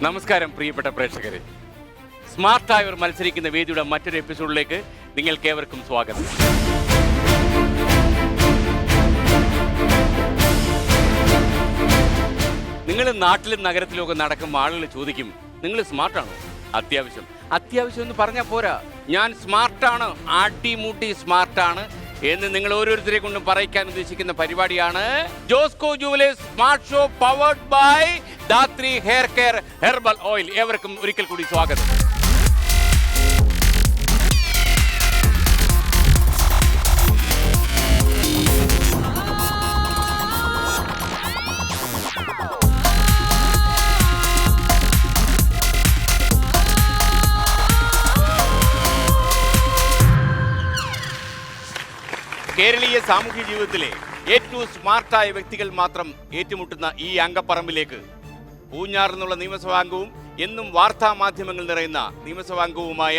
നമസ്കാരം പ്രിയപ്പെട്ട പ്രേക്ഷകരെ, സ്മാർട്ടായവർ മത്സരിക്കുന്ന വേദിയുടെ മറ്റൊരു എപ്പിസോഡിലേക്ക് നിങ്ങൾക്കേവർക്കും സ്വാഗതം. നിങ്ങൾ നാട്ടിലും നഗരത്തിലും ഒക്കെ നടക്കുമ്പോൾ ആളുകൾ ചോദിക്കും, നിങ്ങൾ സ്മാർട്ടാണോ? അത്യാവശ്യം എന്ന് പറഞ്ഞാൽ പോരാ, ഞാൻ സ്മാർട്ടാണ്, ആട്ടിമൂട്ടി സ്മാർട്ടാണ് എന്ന് നിങ്ങൾ ഓരോരുത്തരെ കൊണ്ടും പറയിക്കാൻ ഉദ്ദേശിക്കുന്ന പരിപാടിയാണ് Josco jewellers smart show powered by Dhathri hair care herbal oil. ഏവർക്കും ഒരിക്കൽ കൂടി സ്വാഗതം. കേരളീയ സാമൂഹ്യ ജീവിതത്തിലെ ഏറ്റവും സ്മാർട്ടായ വ്യക്തികൾ മാത്രം ഏറ്റുമുട്ടുന്ന ഈ അങ്കപ്പറമ്പിലേക്ക് പൂഞ്ഞാറിൽ നിന്നുള്ള നിയമസഭാംഗവും എന്നും വാർത്താ മാധ്യമങ്ങൾ നിറയുന്ന നിയമസഭാംഗവുമായ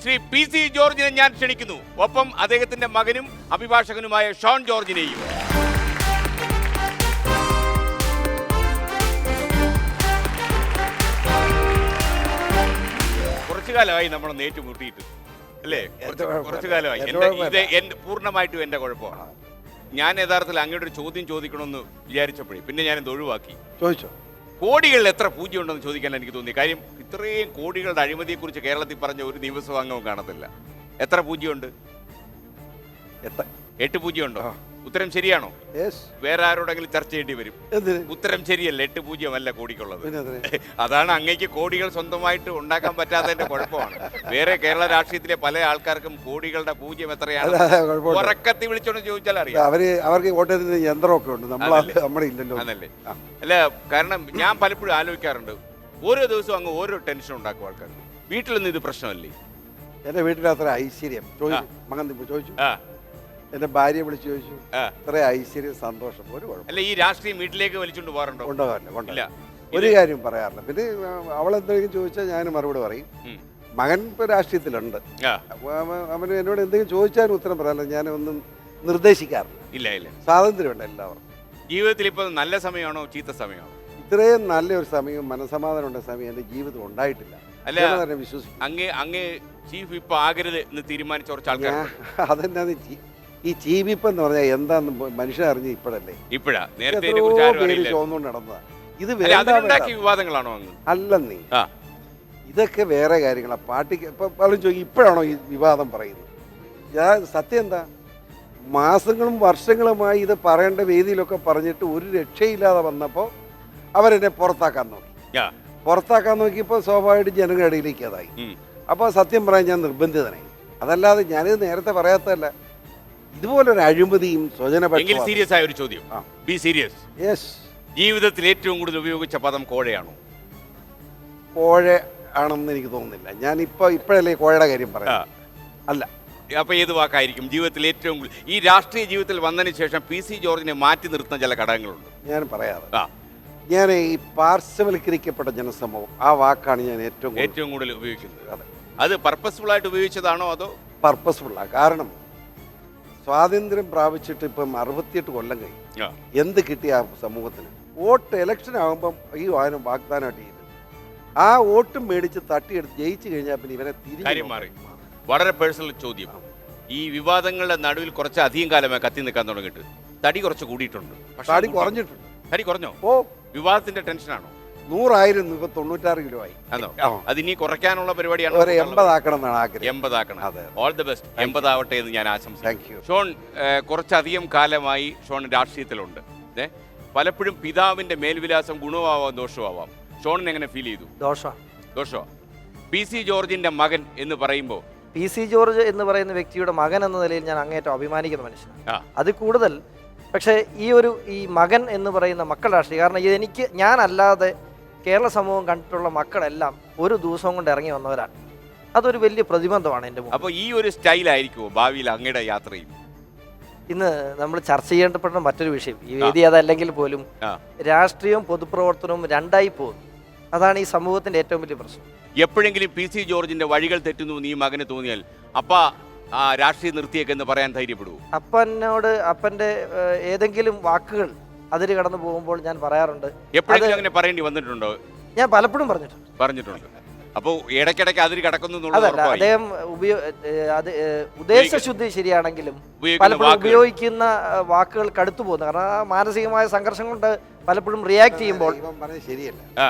ശ്രീ PC ജോർജിനെ ഞാൻ ക്ഷണിക്കുന്നു. ഒപ്പം അദ്ദേഹത്തിന്റെ മകനും അഭിഭാഷകനുമായ ഷോൺ ജോർജിനെയും. കുറച്ചു കാലമായി നമ്മളൊന്ന് ഏറ്റുമുട്ടിയിട്ട് അല്ലേ? കുറച്ചു കാലമായി. ഇത് പൂർണ്ണമായിട്ടും എന്റെ കുഴപ്പമാണ്. ഞാൻ യഥാർത്ഥത്തിൽ അങ്ങയുടെ ഒരു ചോദ്യം ചോദിക്കണമെന്ന് വിചാരിച്ചപ്പോഴേ പിന്നെ ഞാനിത് ഒഴിവാക്കി. ചോദിച്ചോ? കോടികളിൽ എത്ര പൂജ്യം ഉണ്ടെന്ന് ചോദിക്കാൻ എനിക്ക് തോന്നി. കാര്യം ഇത്രയും കോടികളുടെ അഴിമതിയെക്കുറിച്ച് കേരളത്തിൽ പറഞ്ഞ ഒരു നിയമസഭാംഗവും കാണത്തില്ല. എത്ര പൂജ്യമുണ്ട്? 8 പൂജ്യമുണ്ടോ? ഉത്തരം ശരിയാണോ? വേറെ ആരോടെങ്കിലും ചർച്ച ചെയ്യേണ്ടി വരും. ഉത്തരം ശരിയല്ല, 8 പൂജ്യമല്ല കോടിക്കുള്ളത്. അതാണ് അങ്ങേക്ക് കോടികൾ സ്വന്തമായിട്ട് ഉണ്ടാക്കാൻ പറ്റാത്തതിന്റെ കുഴപ്പമാണ്. വേറെ കേരള രാഷ്ട്രീയത്തിലെ പല ആൾക്കാർക്കും കോടികളുടെ പൂജ്യം എത്രയാണ് ഉറക്കത്തി വിളിച്ചോണ്ട് ചോദിച്ചാൽ അറിയാം. അവർക്ക് കോട്ടയത്തിന് യന്ത്രമൊക്കെ ഉണ്ട്, നമ്മുടെ ഇല്ലല്ലോ. അതല്ലേ? അല്ല, കാരണം ഞാൻ പലപ്പോഴും ആലോചിക്കാറുണ്ട്, ഓരോ ദിവസവും അങ്ങ് ഓരോ ടെൻഷൻ ഉണ്ടാക്കും ആൾക്കാർ. വീട്ടിലൊന്നും ഇത് പ്രശ്നമല്ലേ? എന്റെ വീട്ടിൽ അത്ര ഐശ്വര്യം മകൻ ചോദിച്ചു, എന്റെ ഭാര്യ വിളിച്ചു ചോദിച്ചു, അത്ര ഐശ്വര്യം സന്തോഷം ഒരു കുഴപ്പം അല്ല. ഈ രാഷ്ട്രീയം വീട്ടിലേക്ക് വലിച്ചുകൊണ്ട് പോകാറുണ്ടോ? കൊണ്ടുപോകാറില്ല. ഒരു കാര്യം പറയാറില്ല. പിന്നെ അവളെന്തെങ്കിലും ചോദിച്ചാൽ ഞാൻ മറുപടി പറയും. മകൻ ഇപ്പൊ രാഷ്ട്രീയത്തിലുണ്ട്, അവന് എന്നോട് എന്തെങ്കിലും ചോദിച്ചാലും ഉത്തരം പറയാറില്ല. ഞാൻ ഒന്നും നിർദ്ദേശിക്കാറില്ല. ഇല്ല, സ്വാതന്ത്ര്യമുണ്ട് എല്ലാവർക്കും. ജീവിതത്തിൽ ഇപ്പൊ നല്ല സമയമാണോ ചീത്ത സമയമാണോ? ഇത്രയും നല്ലൊരു സമയം, മനസമാധാനം ഉള്ള സമയം എന്റെ ജീവിതം ഉണ്ടായിട്ടില്ല. അല്ല, വിശ്വസിക്കും. അങ്ങ് ചീഫ് ഇപ്പൊ ആകരുത് എന്ന് തീരുമാനിച്ച കുറച്ച് ആൾക്കാർ. അതെന്നാ ഈ ചീവിപ്പെന്ന് പറഞ്ഞാൽ എന്താന്ന് മനുഷ്യൻ അറിഞ്ഞ് ഇപ്പോഴല്ലേ? ഇപ്പോഴാ? നേരത്തെ ചോന്നുകൊണ്ട് നടന്നതാ. ഇത് വിവാദങ്ങളാണോ? അല്ലെന്നീ, ഇതൊക്കെ വേറെ കാര്യങ്ങളാ. പാർട്ടിക്ക് ഇപ്പൊ പലരും ചോദിക്കും, ഇപ്പോഴാണോ ഈ വിവാദം പറയുന്നത്? ഞാൻ സത്യം എന്താ, മാസങ്ങളും വർഷങ്ങളുമായി ഇത് പറയേണ്ട വേദിയിലൊക്കെ പറഞ്ഞിട്ട് ഒരു രക്ഷയില്ലാതെ വന്നപ്പോൾ അവരെന്നെ പുറത്താക്കാൻ നോക്കിയപ്പോൾ സ്വാഭാവികമായിട്ട് ജനങ്ങളുടെ ഇടയിലേക്ക് അതായി. അപ്പോൾ സത്യം പറയാൻ ഞാൻ നിർബന്ധിതനായി. അതല്ലാതെ ഞാനിത് നേരത്തെ പറയാത്തതല്ല. ഇതുപോലൊരു അഴിമതിയും സീരിയസ് ആയ ഒരു ചോദ്യം. Be serious. ജീവിതത്തിൽ ഏറ്റവും കൂടുതൽ ഉപയോഗിച്ച പദം കോഴയാണോ? കോഴ ആണെന്ന് എനിക്ക് തോന്നുന്നില്ല. ഞാൻ ഇപ്പോഴല്ലേ കോഴയുടെ കാര്യം പറയാം. അല്ല, അപ്പൊ ഏത് വാക്കായിരിക്കും ജീവിതത്തിൽ ഏറ്റവും കൂടുതൽ? ഈ രാഷ്ട്രീയ ജീവിതത്തിൽ വന്നതിന് ശേഷം PC ജോർജിനെ മാറ്റി നിർത്തുന്ന ചില ഘടകങ്ങളുണ്ട്. ഞാൻ പറയാതെ ഞാൻ ഈ പാർശ്വവൽക്കരിക്കപ്പെട്ട ജനസമൂഹം, ആ വാക്കാണ് ഞാൻ ഏറ്റവും കൂടുതൽ ഉപയോഗിക്കുന്നത്. അത് പർപ്പസ്ഫുൾ ആയിട്ട് ഉപയോഗിച്ചതാണോ അതോ? പർപ്പസ്ഫുള്ളാണ്. കാരണം സ്വാതന്ത്ര്യം പ്രാപിച്ചിട്ട് ഇപ്പം 68 കൊല്ലം കഴിഞ്ഞു. എന്ത് കിട്ടിയ ആ സമൂഹത്തിന്? വോട്ട് ഇലക്ഷൻ ആകുമ്പം ഈ വാഗ്ദാനമായിട്ട് ചെയ്തു. ആ വോട്ടും മേടിച്ച് തട്ടിയെടുത്ത് ജയിച്ചു കഴിഞ്ഞാൽ പിന്നെ ഇവരെ കാര്യം മാറി. വളരെ പേഴ്സണൽ ചോദ്യം. ഈ വിവാദങ്ങളുടെ നടുവിൽ കുറച്ച് അധികം കാലമായി കത്തി നിൽക്കാൻ തുടങ്ങിയിട്ട് തടി കുറച്ച് കൂടിയിട്ടുണ്ട്. തടി കുറഞ്ഞിട്ടുണ്ട്. തടി കുറഞ്ഞോ? വിവാദത്തിന്റെ ടെൻഷനാണോ? 100 ഇപ്പൊ 96 കിലോ ആയി. അത് ഇനി കുറയ്ക്കാനുള്ള പരിപാടിയാണ്. 80 ആക്കണം എന്നാണ് ആഗ്രഹം. 80 ആക്കണം. All the best. 80 ആവട്ടെ എന്ന് ഞാൻ ആശംസിക്കുന്നു. ഷോൺ കുറച്ചധികം കാലമായി ഷോൺ രാഷ്ട്രീയത്തിലുണ്ട്. പലപ്പോഴും പിതാവിന്റെ മേൽവിലാസം ഗുണമാവാം ദോഷമാവാം. ഷോണിന് എങ്ങനെ ഫീൽ ചെയ്തു? ദോഷമാണ്. PC ജോർജിന്റെ മകൻ എന്ന് പറയുമ്പോൾ, PC ജോർജ് എന്ന് പറയുന്ന വ്യക്തിയുടെ മകൻ എന്ന നിലയിൽ ഞാൻ അങ്ങേറ്റം അഭിമാനിക്കുന്ന മനുഷ്യനാണ്. അത് കൂടുതൽ പക്ഷേ ഈ മകൻ എന്ന് പറയുന്ന മക്കൾ രാഷ്ട്രീയം, കാരണം ഞാനല്ലാതെ കേരള സമൂഹം കണ്ടിട്ടുള്ള മക്കളെല്ലാം ഒരു ദിവസം കൊണ്ട് ഇറങ്ങി വന്നവരാണ്. അതൊരു വലിയ പ്രതിബന്ധമാണ് എൻ്റെ മുന്നിൽ. അപ്പോൾ ഈ ഒരു സ്റ്റൈലായിരിക്കുമോ ഭാവിയിൽ അങ്ങയുടെ യാത്രയും? ഇന്ന് നമ്മൾ ചർച്ച ചെയ്യേണ്ടപ്പെട്ട മറ്റൊരു വിഷയം, ഈ വേദി അതല്ലെങ്കിൽ പോലും രാഷ്ട്രീയവും പൊതുപ്രവർത്തനവും രണ്ടായി പോകുന്നു. അതാണ് ഈ സമൂഹത്തിന്റെ ഏറ്റവും വലിയ പ്രശ്നം. എപ്പോഴെങ്കിലും PC ജോർജിന്റെ വഴികൾ തെറ്റുന്നു നീ മകന് തോന്നിയാൽ രാഷ്ട്രീയം നിർത്തിയേക്കെന്ന് പറയാൻ ധൈര്യപ്പെടുവോ? അപ്പൻ്റെ ഏതെങ്കിലും വാക്കുകൾ അതിൽ കടന്നു പോകുമ്പോൾ ഞാൻ പറയാറുണ്ട്. എപ്പോഴെങ്കിലും അങ്ങനെ പറയേണ്ടി വന്നിട്ടുണ്ടോ? ഞാൻ പലപ്പോഴും പറഞ്ഞിട്ടുണ്ട്. അപ്പോൾ ഇടയ്ക്കിടയ്ക്ക് അതിൽ കിടക്കുന്നു എന്നുള്ളത് അതല്ല, ഉറപ്പായി. അദ്ദേഹം ഉദ്ദേശശുദ്ധി ശരിയാണെങ്കിലും ഉപയോഗിക്കുന്ന പലപ്പോഴും വാക്കുകൾ. ഉപയോഗിക്കുന്ന വാക്കുകൾ കടുത്തു പോകുന്നു. കാരണം ആ മാനസികമായ സംഘർഷം കൊണ്ട് പലപ്പോഴും റിയാക്ട് ചെയ്യുമ്പോൾ ഇവൻ പറഞ്ഞത് ശരിയല്ല. ആ,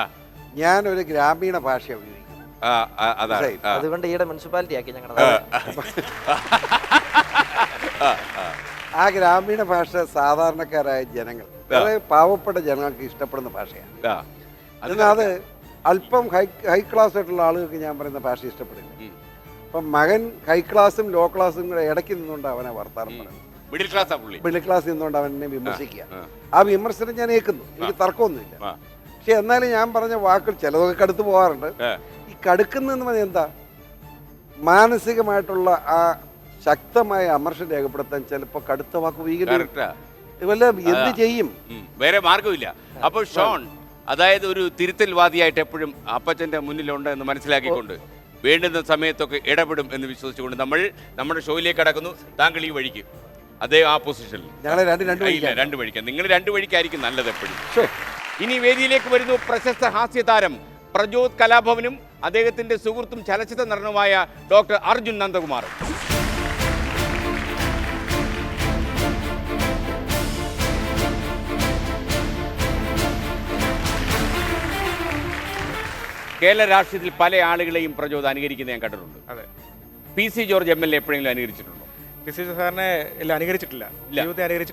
ഞാനൊരു ഗ്രാമീണ ഭാഷ ഉപയോഗിക്കുന്നത്. ആ, ആ, അതാണ്. ആ, അതുകൊണ്ട് ഈയിടെ മുനിസിപ്പാലിറ്റി ആക്കി ഞങ്ങളുടെ ആ ഗ്രാമീണ ഭാഷ സാധാരണക്കാരായ ജനങ്ങൾ, വളരെ പാവപ്പെട്ട ജനങ്ങൾക്ക് ഇഷ്ടപ്പെടുന്ന ഭാഷയാണ്. ആ. എന്നാൽ അത് അല്പം ഹൈ ക്ലാസ് ആയിട്ടുള്ള ആളുകൾക്ക് ഞാൻ പറയുന്ന ഭാഷ ഇഷ്ടപ്പെടില്ല. അപ്പം മകൻ ഹൈ ക്ലാസ്സും ലോ ക്ലാസ്സും കൂടെ ഇടയ്ക്ക് നിന്നുകൊണ്ട് അവനെ വർത്താനം പറയുന്നത്. മിഡിൽ ക്ലാസ്സാ പുള്ളി. മിഡിൽ ക്ലാസ് നിന്നുകൊണ്ട് അവനെ വിമർശിക്കുക. ആ വിമർശനം ഞാൻ ഏൽക്കുന്നു, എനിക്ക് തർക്കമൊന്നുമില്ല. പക്ഷെ എന്നാലും ഞാൻ പറഞ്ഞ വാക്കുകൾ ചിലതൊക്കെ കടുത്തു പോകാറുണ്ട്. ഈ കടുക്കുന്നതെന്ന് പറഞ്ഞാൽ എന്താ, മാനസികമായിട്ടുള്ള ആ ശക്തമായ അമർഷം രേഖപ്പെടുത്താൻ ചിലപ്പോൾ കടുത്ത വാക്ക് ഉപയോഗിക്കേണ്ടി വല്ല എന്ത് ചെയ്യും, വേറെ മാർഗമില്ല. അപ്പോൾ ഷോൺ, അതായത് ഒരു തിരുത്തൽവാദിയായിട്ട് എപ്പോഴും അപ്പച്ചന്റെ മുന്നിലുണ്ട് എന്ന് മനസ്സിലാക്കിക്കൊണ്ട് വേണ്ടുന്ന സമയത്തൊക്കെ ഇടപെടും എന്ന് വിശ്വസിച്ചുകൊണ്ട് നമ്മൾ നമ്മുടെ ഷോയിലേക്ക് കടക്കുന്നു. താങ്കൾ ഈ വഴിക്ക്, അദ്ദേഹം ആ പൊസിഷനിൽ. ഞങ്ങളെ രണ്ട് വഴിക്കാം. നിങ്ങൾ രണ്ട് വഴിക്കായിരിക്കും നല്ലത് എപ്പോഴും. ഇനി വേദിയിലേക്ക് വരുന്നു പ്രശസ്ത ഹാസ്യതാരം പ്രജോത് കലാഭവനും അദ്ദേഹത്തിന്റെ സുഹൃത്തും ചലച്ചിത്ര നടനുമായ ഡോക്ടർ അർജുൻ നന്ദകുമാറും. കേരള രാഷ്ട്രീയത്തിൽ പല ആളുകളെയും പ്രചോദനം അനുകരിക്കുന്ന ഞാൻ കണ്ടിട്ടുണ്ട്. അതെ. PC ജോർജ് MLA എപ്പോഴെങ്കിലും അനുകരിച്ചിട്ടുണ്ടോ? PC സാറിനെ അനുകരിച്ചിട്ടില്ല.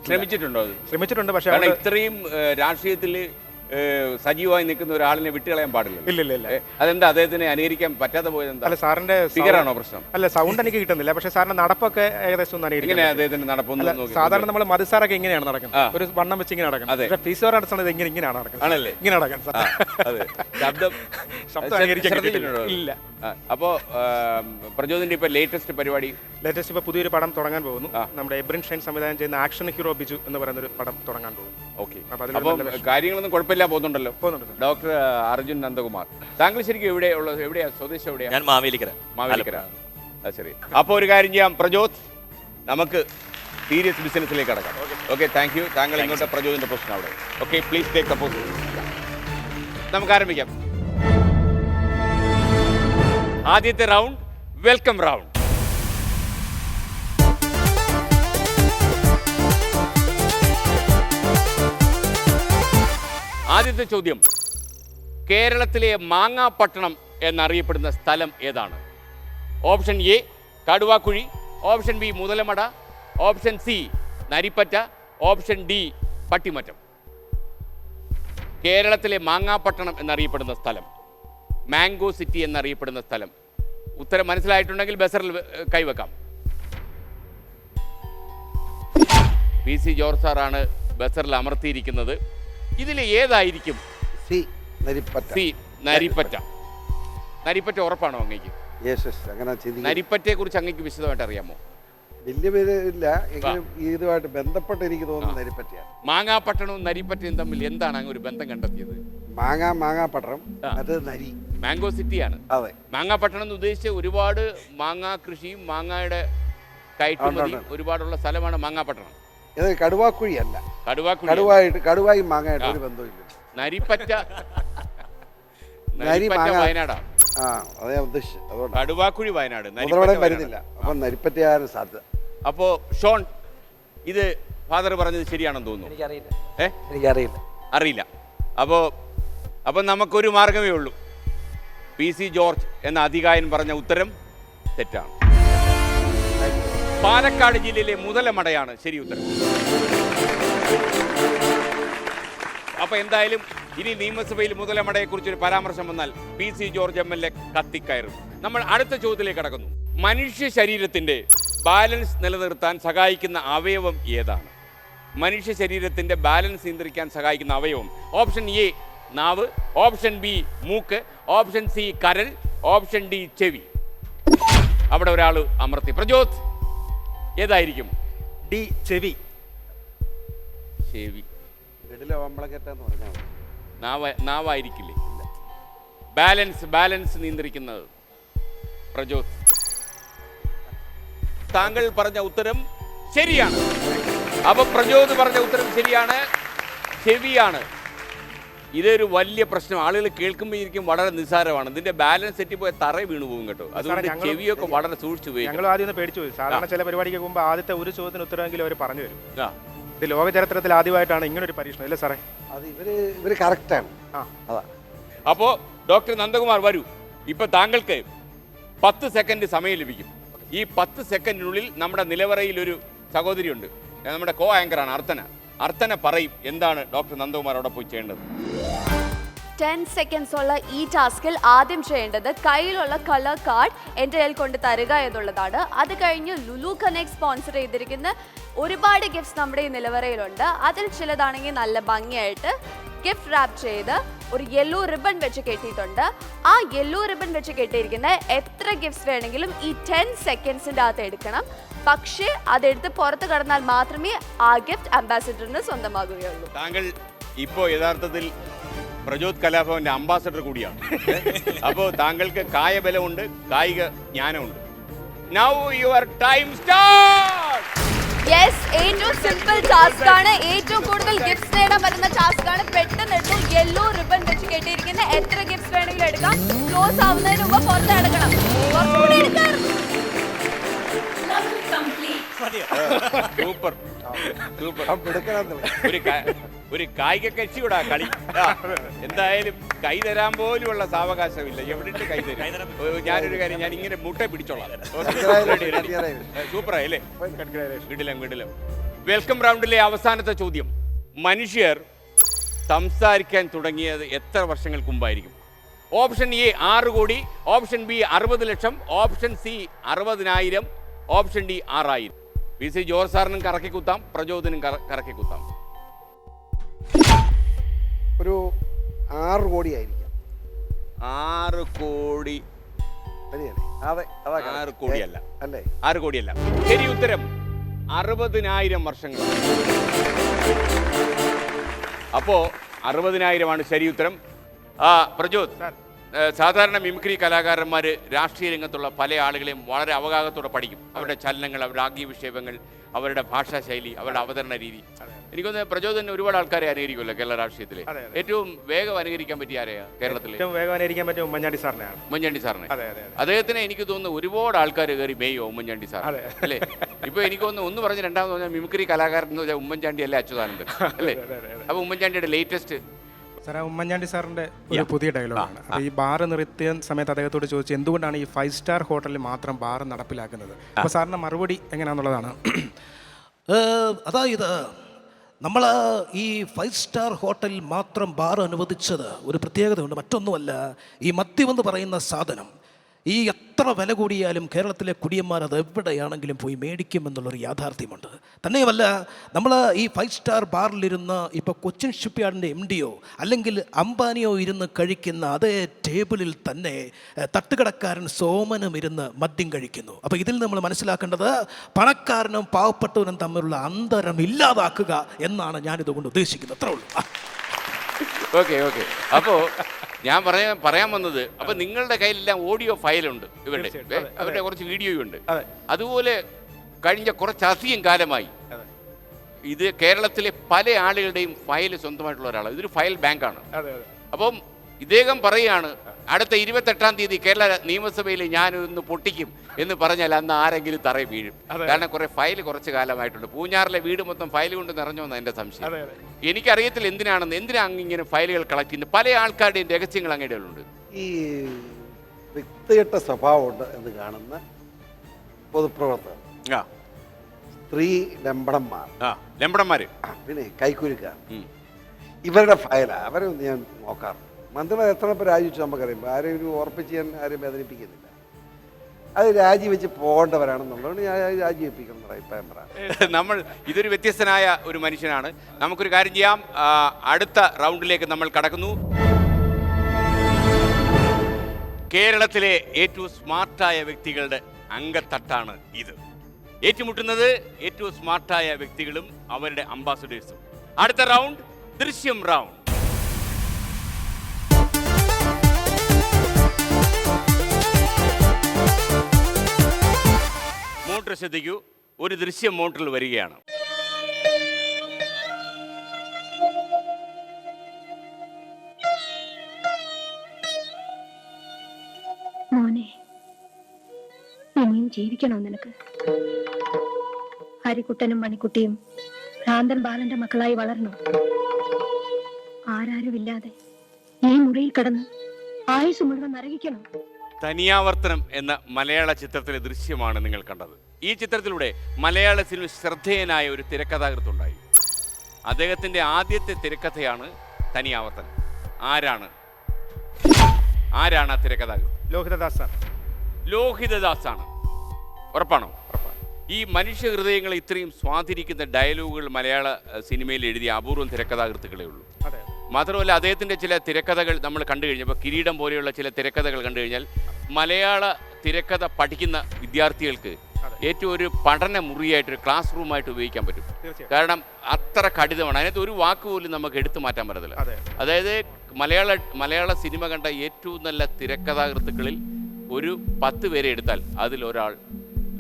ശ്രമിച്ചിട്ടുണ്ടോ? അത് ശ്രമിച്ചിട്ടുണ്ട്. പക്ഷേ ഇത്രയും രാഷ്ട്രീയത്തിൽ സജീവമായി നിൽക്കുന്ന ഒരാളിനെ വിട്ടുകളയാൻ പാടില്ല. ഇല്ല. അതെന്താ അദ്ദേഹത്തിന് അനുകരിക്കാൻ പറ്റാതെ പോയത്? എന്താ? അല്ല, സാറിന്റെ ഫിഗറാണോ പ്രശ്നം? അല്ല, സൗണ്ട് എനിക്ക് കിട്ടുന്നില്ല. പക്ഷേ സാറിന്റെ നടപ്പൊക്കെ ഏകദേശം ഒന്ന് അനുകരിക്കും. അദ്ദേഹത്തിന്റെ നടപ്പൊന്നും സാധാരണ നമ്മൾ മതിസാറൊക്കെ ഇങ്ങനെയാണ് നടക്കുന്നത്, ഒരു വണ്ണം വെച്ച് ഇങ്ങനെ നടക്കുന്നത്. പക്ഷേ PC സാർ നടത്തുന്നത് ഇങ്ങനെയാണ് നടക്കുന്നത്. ആണല്ലേ? ഇങ്ങനെ നടക്കുന്നത്. ശബ്ദം അനുകരിക്കാൻ ഇല്ല. അപ്പോ പ്രചോദന്റെ ഇപ്പൊ ലേറ്റസ്റ്റ് പരിപാടി, ലേറ്റസ്റ്റ് ഇപ്പൊ പുതിയൊരു പടം തുടങ്ങാൻ പോകുന്നു. നമ്മുടെ എബ്രിൻ ഷൈൻ സംവിധാനം ചെയ്യുന്ന ആക്ഷൻ ഹീറോ ബിജു എന്ന് പറയുന്ന ഒരു പടം തുടങ്ങാൻ പോകുന്നു. ഓക്കെ. അപ്പം കാര്യങ്ങളൊന്നും കുഴപ്പമില്ല, പോകുന്നുണ്ടല്ലോ. ഡോക്ടർ അർജുൻ നന്ദകുമാർ, താങ്കൾ ശരിക്കും എവിടെയാ സ്വദേശം? എവിടെയാ? ഞാൻ മാവേലിക്കര. അത് ശരി. അപ്പോൾ ഒരു കാര്യം ചെയ്യാം പ്രജോത്, നമുക്ക് സീരിയസ് ബിസിനസ്സിലേക്ക് കടക്കാം. Okay, thank U. താങ്കൾ ഇങ്ങോട്ട് പ്രജോദിന്റെ പ്രശ്നം അവിടെ. Okay, please take the position. നമുക്ക് ആരംഭിക്കാം. ആദ്യത്തെ റൗണ്ട് വെൽക്കം റൗണ്ട്. ആദ്യത്തെ ചോദ്യം, കേരളത്തിലെ മാങ്ങാപട്ടണം എന്നറിയപ്പെടുന്ന സ്ഥലം ഏതാണ്? Option A Kaduvakuzhi, option B Muthalamada, option C Narippatta, option D Pattimattam. കേരളത്തിലെ മാങ്ങാപട്ടണം എന്നറിയപ്പെടുന്ന സ്ഥലം, മാംഗോ സിറ്റി എന്നറിയപ്പെടുന്ന സ്ഥലം. ഉത്തരം മനസ്സിലായിട്ടുണ്ടെങ്കിൽ ബസറിൽ കൈവെക്കാം. PC ജോർജ് സാറാണ് ബസറിൽ അമർത്തിയിരിക്കുന്നത്. ഇതിൽ ഏതായിരിക്കും? സി നരിപ്പറ്റ. നരിപ്പറ്റ ഉറപ്പാണോ അങ്ങേക്ക്? അങ്ങനെ നരിപ്പറ്റയെ കുറിച്ച് അങ്ങേക്ക് വിശദമായിട്ട് അറിയാമോ? വലിയ പേരില്ല, എങ്കിലും ഇതുമായിട്ട് ബന്ധപ്പെട്ട് എനിക്ക് തോന്നുന്നു നരിപ്പറ്റയാണ്. മാങ്ങാപട്ടണവും നരിപ്പറ്റയും തമ്മിൽ എന്താണ് അങ്ങ് ഒരു ബന്ധം കണ്ടെത്തിയത്? മാങ്ങാപട്ടണം, അത് നരി മാംഗോ സിറ്റിയാണ്. അതെ. മാങ്ങാപട്ടണം എന്ന് ഉദ്ദേശിച്ച് ഒരുപാട് മാങ്ങാ കൃഷിയും മാങ്ങയുടെ കയറ്റുമതി ഒരുപാടുള്ള സ്ഥലമാണ് മാങ്ങാപട്ടണം. ഇത് കടുവാക്കുഴി അല്ല. കടുവായി മാങ്ങയായിട്ട് ഒരു ബന്ധമില്ല. നരിപ്പറ്റ വയനാടാണ്. അതേ ഉദ്ദേശിച്ചത്. അതുകൊണ്ട് കടുവാക്കുഴി വയനാട് വരുന്നില്ല. അപ്പൊ നരിപ്പറ്റയാണ് സാധ്യത. അപ്പോ ഷോൺ, ഇത് ഫാദർ പറഞ്ഞത് ശരിയാണെന്ന് തോന്നുന്നു. എനിക്കറിയില്ല. അറിയില്ല. അപ്പൊ നമുക്കൊരു മാർഗമേ ഉള്ളൂ. PC ജോർജ് എന്ന അധികായൻ പറഞ്ഞ ഉത്തരം തെറ്റാണ്. പാലക്കാട് ജില്ലയിലെ മുതലമടയാണ് ശരി ഉത്തരം. അപ്പൊ എന്തായാലും ഇനി നിയമസഭയിൽ മുതലമടയെക്കുറിച്ചൊരു പരാമർശം വന്നാൽ PC ജോർജ് MLA കത്തിക്കയറും. നമ്മൾ അടുത്ത ചോദ്യത്തിലേക്ക് കടക്കുന്നു. മനുഷ്യ ശരീരത്തിന്റെ ബാലൻസ് നിലനിർത്താൻ സഹായിക്കുന്ന അവയവം ഏതാണ്? മനുഷ്യ ശരീരത്തിന്റെ ബാലൻസ് നിയന്ത്രിക്കാൻ സഹായിക്കുന്ന അവയവം. ഓപ്ഷൻ എ നാവ്, ഓപ്ഷൻ ബി മൂക്ക്, ഓപ്ഷൻ സി കരൾ, ഓപ്ഷൻ ഡി ചെവി. അവിടെ ഒരാൾ അമർത്തി. പ്രജോത്, ഏതായിരിക്കും? ഡി ചെവി. ചെവി. പറഞ്ഞാൽ നാവായിരിക്കില്ലേ? ബാലൻസ് നിയന്ത്രിക്കുന്നത്. പ്രജോത്, താങ്കൾ പറഞ്ഞ ഉത്തരം ശരിയാണ്. അപ്പൊ പ്രജോത് പറഞ്ഞ ഉത്തരം ശരിയാണ്, ചെവിയാണ്. ഇതൊരു വലിയ പ്രശ്നം. ആളുകൾ കേൾക്കുമ്പോഴേക്കും വളരെ നിസ്സാരമാണ്. ഇതിന്റെ ബാലൻസ് തെറ്റിപ്പോയ തറ വീണു പോകും കേട്ടോ. അതുകൊണ്ട് ചെവിയൊക്കെ വളരെ സൂക്ഷിച്ചു പോയി. ഞങ്ങൾ ആദ്യം ഒന്ന് പേടിച്ചു പോയി. സാധാരണ ചില പരിപാടിക്ക് പോകുമ്പോൾ ആദ്യത്തെ ഒരു ചോദ്യത്തിന് ഉത്തരമെങ്കിലും അവർ പറഞ്ഞു തരും. ഇത് ലോക ചരിത്രത്തിൽ ആദ്യമായിട്ടാണ് ഇങ്ങനെ ഒരു പരീക്ഷണം അല്ലേ സാറേ? അത് ഇവര് കറക്റ്റാണ്. അതാ. അപ്പോൾ ഡോക്ടർ നന്ദകുമാർ വരൂ. ഇപ്പൊ താങ്കൾക്ക് 10 സെക്കൻഡ് സമയം ലഭിക്കും. ഈ 10 സെക്കൻഡിനുള്ളിൽ നമ്മുടെ നിലവറയിൽ ഒരു സഹോദരിയുണ്ട്, നമ്മുടെ കോ ആങ്കറാണ് അർത്തന പറയും എന്താണ് ഡോക്ടർ നന്ദകുമാർ അവിടെ പോയി ചെയ്യേണ്ടത്. 10 സെക്കൻഡ്സ് ഉള്ള ഈ ടാസ്കിൽ ആദ്യം ചെയ്യേണ്ടത് കയ്യിലുള്ള കളർ കാർഡ് എൻ്റെ കയ്യിൽ കൊണ്ട് തരിക എന്നുള്ളതാണ്. അത് കഴിഞ്ഞ് ലുലു കണക്ട് സ്പോൺസർ ചെയ്തിരിക്കുന്ന ഒരുപാട് ഗിഫ്റ്റ്സ് നമ്മുടെ ഈ നിലവറയിലുണ്ട്. അതിൽ ചിലതാണെങ്കിൽ നല്ല ഭംഗിയായിട്ട് ഗിഫ്റ്റ് റാപ്പ് ചെയ്ത് ഒരു യെല്ലോ റിബൺ വെച്ച് കെട്ടിയിട്ടുണ്ട്. ആ യെല്ലോ റിബൺ വെച്ച് കെട്ടിയിരിക്കുന്ന എത്ര ഗിഫ്റ്റ്സ് വേണമെങ്കിലും ഈ 10 സെക്കൻഡ്സിൻ്റെ അകത്ത് എടുക്കണം. പക്ഷേ അതെടുത്ത് പുറത്ത് കടന്നാൽ മാത്രമേ ആ ഗിഫ്റ്റ് അംബാസിഡറിന് സ്വന്തമാകുകയുള്ളൂ. താങ്കൾ ഇപ്പോൾ യഥാർത്ഥത്തിൽ പ്രചോദ് കലാഭവന്റെ അംബാസഡർ കൂടിയാണ്. അപ്പോൾ താങ്കൾക്ക് കായബലമുണ്ട്, കായിക ജ്ഞാനമുണ്ട്. Now your time start. Yes, ഏറ്റവും സിമ്പിൾ ടാസ്ക് ആണ്. ഏറ്റവും കൂടുതൽ ഗിഫ്റ്റ്സ് നേടാൻ പറ്റുന്ന ടാസ്ക് ആണ്. പെട്ടെന്ന് എടുത്തു യെല്ലോ റിബൺ വെച്ച് കെട്ടിയിരിക്കുന്ന എത്ര ഗിഫ്റ്റ്സ് വേണമെങ്കിലും എടുക്കാം. ക്ലോസ് ആവുന്നതിന് മുമ്പ് പുറത്ത് എടുക്കണം. കുറച്ചുകൂടി എടുക്കാം. സൂപ്പർ ഒരു കായിക കക്ഷിയുടെ കളി. എന്തായാലും കൈ തരാൻ പോലുമുള്ള സാവകാശമില്ല. എവിടെ കൈ തരും? ഞാനൊരു കാര്യം, ഞാൻ ഇങ്ങനെ മുട്ട പിടിച്ചോളാം. സൂപ്പറായി അല്ലേ? വിടിലം. വെൽക്കം റൗണ്ടിലെ അവസാനത്തെ ചോദ്യം. മനുഷ്യർ സംസാരിക്കാൻ തുടങ്ങിയത് എത്ര വർഷങ്ങൾക്ക് മുമ്പായിരിക്കും? Option A 6 crore, option B 60 lakh, option C 60,000, option D 6,000. PC George സാറിനും കറക്കി കുത്താം, പ്രചോദനും കറക്കി കുത്താം. ഒരു 6 കോടി ആയിരിക്കാം. 6 കോടി? 6 കോടിയല്ല. അല്ലേ? 6 കോടിയല്ല. ശരി ഉത്തരം 60,000 വർഷങ്ങൾ. അപ്പോ 60,000 ശരി ഉത്തരം. പ്രചോദ്, സാധാരണ മിമിക്രി കലാകാരന്മാർ രാഷ്ട്രീയ രംഗത്തുള്ള പല ആളുകളെയും വളരെ അവഗാഹത്തോടെ പഠിക്കും. അവരുടെ ചലനങ്ങൾ, അവരുടെ ആംഗ്യവിക്ഷേപങ്ങൾ, അവരുടെ ഭാഷാശൈലി, അവരുടെ അവതരണ രീതി. എനിക്കൊന്ന് പ്രചോദനം ഒരുപാട് ആൾക്കാരെ അനുകരിക്കുമല്ലോ കേരള രാഷ്ട്രീയത്തിൽ. ഏറ്റവും വേഗം അനുകരിക്കാൻ പറ്റിയ ആരെയാ കേരളത്തിൽ? ഏറ്റവും വേഗം അനുകരിക്കാൻ പറ്റിയ ഉമ്മൻചാണ്ടി സാറിനെയാണ്. ഉമ്മൻചാണ്ടി സാറിനെ. അദ്ദേഹത്തിന് എനിക്ക് തോന്നുന്നു ഒരുപാട് ആൾക്കാർ കയറി മേയോ ഉമ്മൻചാണ്ടി സാർ അല്ലേ? ഇപ്പൊ എനിക്ക് തോന്നുന്നു ഒന്ന് പറഞ്ഞ് രണ്ടാമത് പറഞ്ഞാൽ മിമിക്രി കലാകാരൻ എന്ന് വെച്ചാൽ ഉമ്മൻചാണ്ടി അല്ലേ അച്യുതാനന്ദൻ അല്ലേ? അപ്പൊ ഉമ്മൻചാണ്ടിയുടെ ലേറ്റസ്റ്റ് സാറേ, ഉമ്മൻചാണ്ടി സാറിൻ്റെ ഒരു പുതിയ ഡയലോഗാണ്. അപ്പോൾ ഈ ബാറ് നിർത്തിയ സമയത്ത് അദ്ദേഹത്തോട് ചോദിച്ചു എന്തുകൊണ്ടാണ് ഈ 5 സ്റ്റാർ ഹോട്ടലിൽ മാത്രം ബാർ നടപ്പിലാക്കുന്നത്. അപ്പോൾ സാറിൻ്റെ മറുപടി എങ്ങനെയാണെന്നുള്ളതാണ്. അതായത് നമ്മൾ ഈ 5 സ്റ്റാർ ഹോട്ടലിൽ മാത്രം ബാർ അനുവദിച്ചത് ഒരു പ്രത്യേകതയുണ്ട്. മറ്റൊന്നുമല്ല, ഈ മദ്യം എന്ന് പറയുന്ന സാധനം ഈ എത്ര വില കൂടിയാലും കേരളത്തിലെ കുടിയന്മാർ അത് എവിടെയാണെങ്കിലും പോയി മേടിക്കുമെന്നുള്ളൊരു യാഥാർത്ഥ്യമുണ്ട്. തന്നെയുമല്ല, നമ്മൾ ഈ 5 സ്റ്റാർ ബാറിലിരുന്ന് ഇപ്പോൾ കൊച്ചിൻ ഷിപ്പ്യാർഡിൻ്റെ MDയോ അല്ലെങ്കിൽ അംബാനിയോ ഇരുന്ന് കഴിക്കുന്ന അതേ ടേബിളിൽ തന്നെ തട്ടുകടക്കാരൻ സോമനും ഇരുന്ന് മദ്യം കഴിക്കുന്നു. അപ്പോൾ ഇതിൽ നമ്മൾ മനസ്സിലാക്കേണ്ടത് പണക്കാരനും പാവപ്പെട്ടവനും തമ്മിലുള്ള അന്തരം ഇല്ലാതാക്കുക എന്നാണ് ഞാനിതുകൊണ്ട് ഉദ്ദേശിക്കുന്നത്. അത്രേ ഉള്ളൂ. ഓക്കെ. അപ്പോൾ ഞാൻ പറയാൻ വന്നത്, അപ്പൊ നിങ്ങളുടെ കയ്യിലെല്ലാം ഓഡിയോ ഫയലുണ്ട്, അവരുടെ കുറച്ച് വീഡിയോയും ഉണ്ട്. അതുപോലെ കഴിഞ്ഞ കുറച്ചധികം കാലമായി ഇത് കേരളത്തിലെ പല ആളുകളുടെയും ഫയൽ സ്വന്തമായിട്ടുള്ള ഒരാളാണ്. ഇതൊരു ഫയൽ ബാങ്കാണ്. അപ്പം ഇദ്ദേഹം പറയുകയാണ് അടുത്ത 28-ാം തീയതി കേരള നിയമസഭയിൽ ഞാനൊന്ന് പൊട്ടിക്കും എന്ന് പറഞ്ഞാൽ അന്ന് ആരെങ്കിലും തറയിൽ വീഴും. കാരണം കുറെ ഫയൽ കുറച്ച് കാലമായിട്ടുണ്ട്. പൂഞ്ഞാറിലെ വീട് മൊത്തം ഫയൽ കൊണ്ട് നിറഞ്ഞോന്നാണ് എൻ്റെ സംശയം. എനിക്കറിയത്തില്ല എന്തിനാ ഇങ്ങനെ ഫയലുകൾ കളക്ട് ചെയ്യുന്നത്. പല ആൾക്കാരുടെയും രഹസ്യങ്ങൾ അങ്ങനെയുണ്ട്. ഈ വ്യക്തിഗത സ്വഭാവമുണ്ട് എന്ന് കാണുന്ന പൊതുപ്രവർത്തകർ, സ്ത്രീ ലംബടന്മാര്, പിന്നെ കൈക്കുരുക്കാർ, ഇവരുടെ ഫയലാണ്. അവരെ ഞാൻ നോക്കാറുണ്ട്. മന്ത്രിമാർ എത്ര പേർ രാജിവെച്ചു നമുക്കറിയാം. ആരെയും ഓർപ്പിച്ച് ചെയ്യാൻ ആരെയും വേദനിപ്പിക്കുന്നില്ല. അത് രാജിവെച്ച് പോകേണ്ടവരാണെന്നുള്ളതുകൊണ്ട് ഞാൻ രാജിവെപ്പിക്കണം എന്നുള്ള അഭിപ്രായം പറയാം. നമ്മൾ ഇതൊരു വ്യത്യസ്തനായ ഒരു മനുഷ്യനാണ്. നമുക്കൊരു കാര്യം ചെയ്യാം, അടുത്ത റൗണ്ടിലേക്ക് നമ്മൾ കടക്കുന്നു. കേരളത്തിലെ ഏറ്റവും സ്മാർട്ടായ വ്യക്തികളുടെ അംഗത്തട്ടാണ് ഇത്. ഏറ്റുമുട്ടുന്നത് ഏറ്റവും സ്മാർട്ടായ വ്യക്തികളും അവരുടെ അംബാസഡേഴ്സും. അടുത്ത റൗണ്ട് ദൃശ്യം റൗണ്ട്. മോട്ടർ ശ്രദ്ധിക്കൂ, ഒരു ദൃശ്യം മോട്ടറിൽ വരികയാണ്. ജീവിക്കണോ നിനക്ക്? ഹരിക്കുട്ടനും മണിക്കുട്ടിയും ഭ്രാന്തൻ ബാലന്റെ മക്കളായി വളർന്നു. ആരാരുമില്ലാതെ ഈ മുറിയിൽ കിടന്ന് ആയുസ് മുഴുവൻ നരകിക്കണം. തനിയാവർത്തനം എന്ന മലയാള ചിത്രത്തിലെ ദൃശ്യമാണ് നിങ്ങൾ കണ്ടത്. ഈ ചിത്രത്തിലൂടെ മലയാള സിനിമ ശ്രദ്ധേയനായ ഒരു തിരക്കഥാകൃത്തുണ്ടായി. അദ്ദേഹത്തിൻ്റെ ആദ്യത്തെ തിരക്കഥയാണ് തനിയാവർത്തനം. ആരാണ് ആ തിരക്കഥാകൃത്ത്? ലോഹിതദാസ് സാർ. ലോഹിതദാസാണ്. ഉറപ്പാണോ? ഈ മനുഷ്യ ഹൃദയങ്ങളെ ഇത്രയും സ്വാധീനിക്കുന്ന ഡയലോഗുകൾ മലയാള സിനിമയിൽ എഴുതിയ അപൂർവം തിരക്കഥാകൃത്തുക്കളേ ഉള്ളൂ. മാത്രമല്ല അദ്ദേഹത്തിൻ്റെ ചില തിരക്കഥകൾ നമ്മൾ കണ്ടു കഴിഞ്ഞപ്പോൾ കിരീടം പോലെയുള്ള ചില തിരക്കഥകൾ കണ്ടു കഴിഞ്ഞാൽ മലയാള തിരക്കഥ പഠിക്കുന്ന വിദ്യാർത്ഥികൾക്ക് ഏറ്റവും ഒരു പഠന മുറിയായിട്ടൊരു ക്ലാസ് റൂമായിട്ട് ഉപയോഗിക്കാൻ പറ്റും. കാരണം അത്ര കഠിനമാണ്. അതിനകത്ത് ഒരു വാക്ക് പോലും നമുക്ക് എടുത്തു മാറ്റാൻ പറ്റത്തില്ല. അതായത് മലയാള സിനിമ കണ്ട ഏറ്റവും നല്ല തിരക്കഥാകൃത്തുക്കളിൽ ഒരു 10 പേരെ എടുത്താൽ അതിലൊരാൾ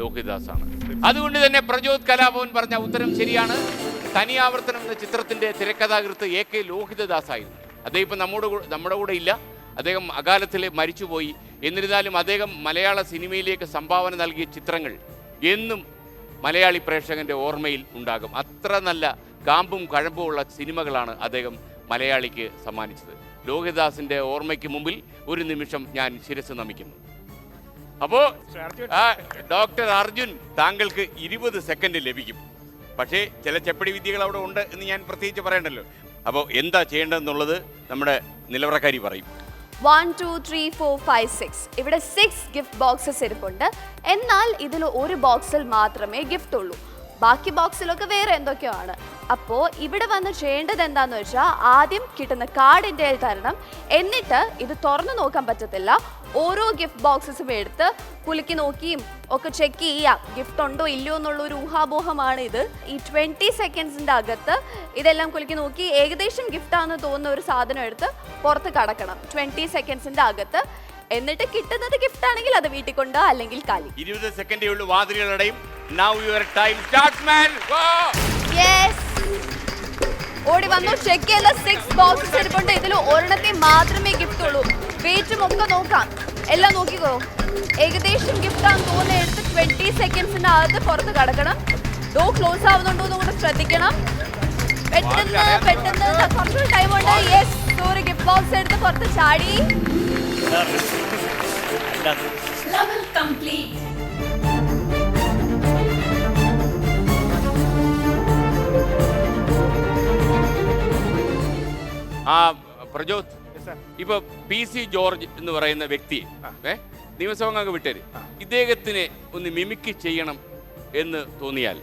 ലോഹിതദാസാണ്. അതുകൊണ്ട് തന്നെ പ്രജോത് കലാഭവൻ പറഞ്ഞ ഉത്തരം ശരിയാണ്. തനിയാവർത്തനം എന്ന ചിത്രത്തിൻ്റെ തിരക്കഥാകൃത്ത് AK ലോഹിതദാസ് ആയിരുന്നു. അദ്ദേഹം ഇപ്പം നമ്മുടെ കൂടെ ഇല്ല. അദ്ദേഹം അകാലത്തിൽ മരിച്ചുപോയി. എന്നിരുന്നാലും അദ്ദേഹം മലയാള സിനിമയിലേക്ക് സംഭാവന നൽകിയ ചിത്രങ്ങൾ എന്നും മലയാളി പ്രേക്ഷകൻ്റെ ഓർമ്മയിൽ ഉണ്ടാകും. അത്ര നല്ല കാമ്പും കഴമ്പുമുള്ള സിനിമകളാണ് അദ്ദേഹം മലയാളിക്ക് സമ്മാനിച്ചത്. ലോഹിതദാസിൻ്റെ ഓർമ്മയ്ക്ക് മുമ്പിൽ ഒരു നിമിഷം ഞാൻ ശിരസ് നമിക്കുന്നു. അപ്പോൾ ഡോക്ടർ അർജുൻ, താങ്കൾക്ക് 20 സെക്കൻഡ് ലഭിക്കും. പക്ഷേ ചില ചെപ്പടി വിദ്യകൾ അവിടെ ഉണ്ട് എന്ന് ഞാൻ പ്രത്യേകിച്ച് പറയണ്ടല്ലോ. അപ്പോൾ എന്താ ചെയ്യേണ്ടതെന്നുള്ളത് നമ്മുടെ നിലവറക്കാരി പറയും. 1 2 3 4 5 6 ഇവിടെ 6 ഗിഫ്റ്റ് ബോക്സസ് ഇരിപ്പുണ്ട്. എന്നാൽ ഇതിൽ ഒരു ബോക്സിൽ മാത്രമേ ഗിഫ്റ്റ് ഉള്ളൂ. ബാക്കി ബോക്സിലൊക്കെ വേറെ എന്തൊക്കെയാണ്. അപ്പോൾ ഇവിടെ വന്ന് ചെയ്യേണ്ടത് എന്താണെന്ന് വെച്ചാൽ ആദ്യം കിട്ടുന്ന കാർഡ് എൻ്റെ കയ്യിൽ തരണം. എന്നിട്ട് ഇത് തുറന്നു നോക്കാൻ പറ്റത്തില്ല. ഓരോ ഗിഫ്റ്റ് ബോക്സസും എടുത്ത് കുലുക്കി നോക്കിയും ഒക്കെ ചെക്ക് ചെയ്യാം ഗിഫ്റ്റ് ഉണ്ടോ ഇല്ലയോ എന്നുള്ളൊരു ഊഹാപോഹമാണ് ഇത്. ഈ 20 സെക്കൻഡ്സിൻ്റെ അകത്ത് ഇതെല്ലാം കുലുക്കി നോക്കി ഏകദേശം ഗിഫ്റ്റാണെന്ന് തോന്നുന്ന ഒരു സാധനം എടുത്ത് പുറത്ത് കടക്കണം 20 സെക്കൻഡ്സിൻ്റെ അകത്ത്. എന്നിട്ട് കിട്ടുന്നത് ഗിഫ്റ്റ് ആണെങ്കിൽ അത് വീട്ടിൽ കൊണ്ട് അല്ലെങ്കിൽ കാലി. 20 സെക്കൻഡേ ഉള്ളൂ. വാതിലുകളടയും. Now your time starts, man. Go! Yes. ഓടി വന്നു. ചെക്ക് ചെയ്ത 6 ബോക്സസ് ഇരിപ്പുണ്ട്. ഇതിൽ ഒരെണ്ണത്തെ മാത്രമേ ഗിഫ്റ്റ് ഉള്ളൂ. വെയിറ്റും ഒക്കെ നോക്കാം. എല്ലാം നോക്കിക്കോ. ഏകദേശം ഗിഫ്റ്റ് ആണെന്ന് തോന്നുന്ന എടുത്ത് 20 സെക്കൻഡ്സിന്റെ അകത്ത് പുറത്ത് കടക്കണം. ഡോർ ക്ലോസ് ആവുന്നുണ്ടോ എന്ന് കൂടെ ശ്രദ്ധിക്കണം. പെട്ടെന്ന് കുറച്ച് ടൈം ഉണ്ട്. യെസ്, ഒരു ഗിഫ്റ്റ് ബോക്സ് എടുത്ത് പുറത്ത് ചാടി. Level complete. പ്രജോത്, ഇപ്പൊ PC ജോർജ് എന്ന് പറയുന്ന വ്യക്തി നിയമസഭ വിട്ടേര്, ഇദ്ദേഹത്തിന് ഒന്ന് മിമിക്ക് ചെയ്യണം എന്ന് തോന്നിയാൽ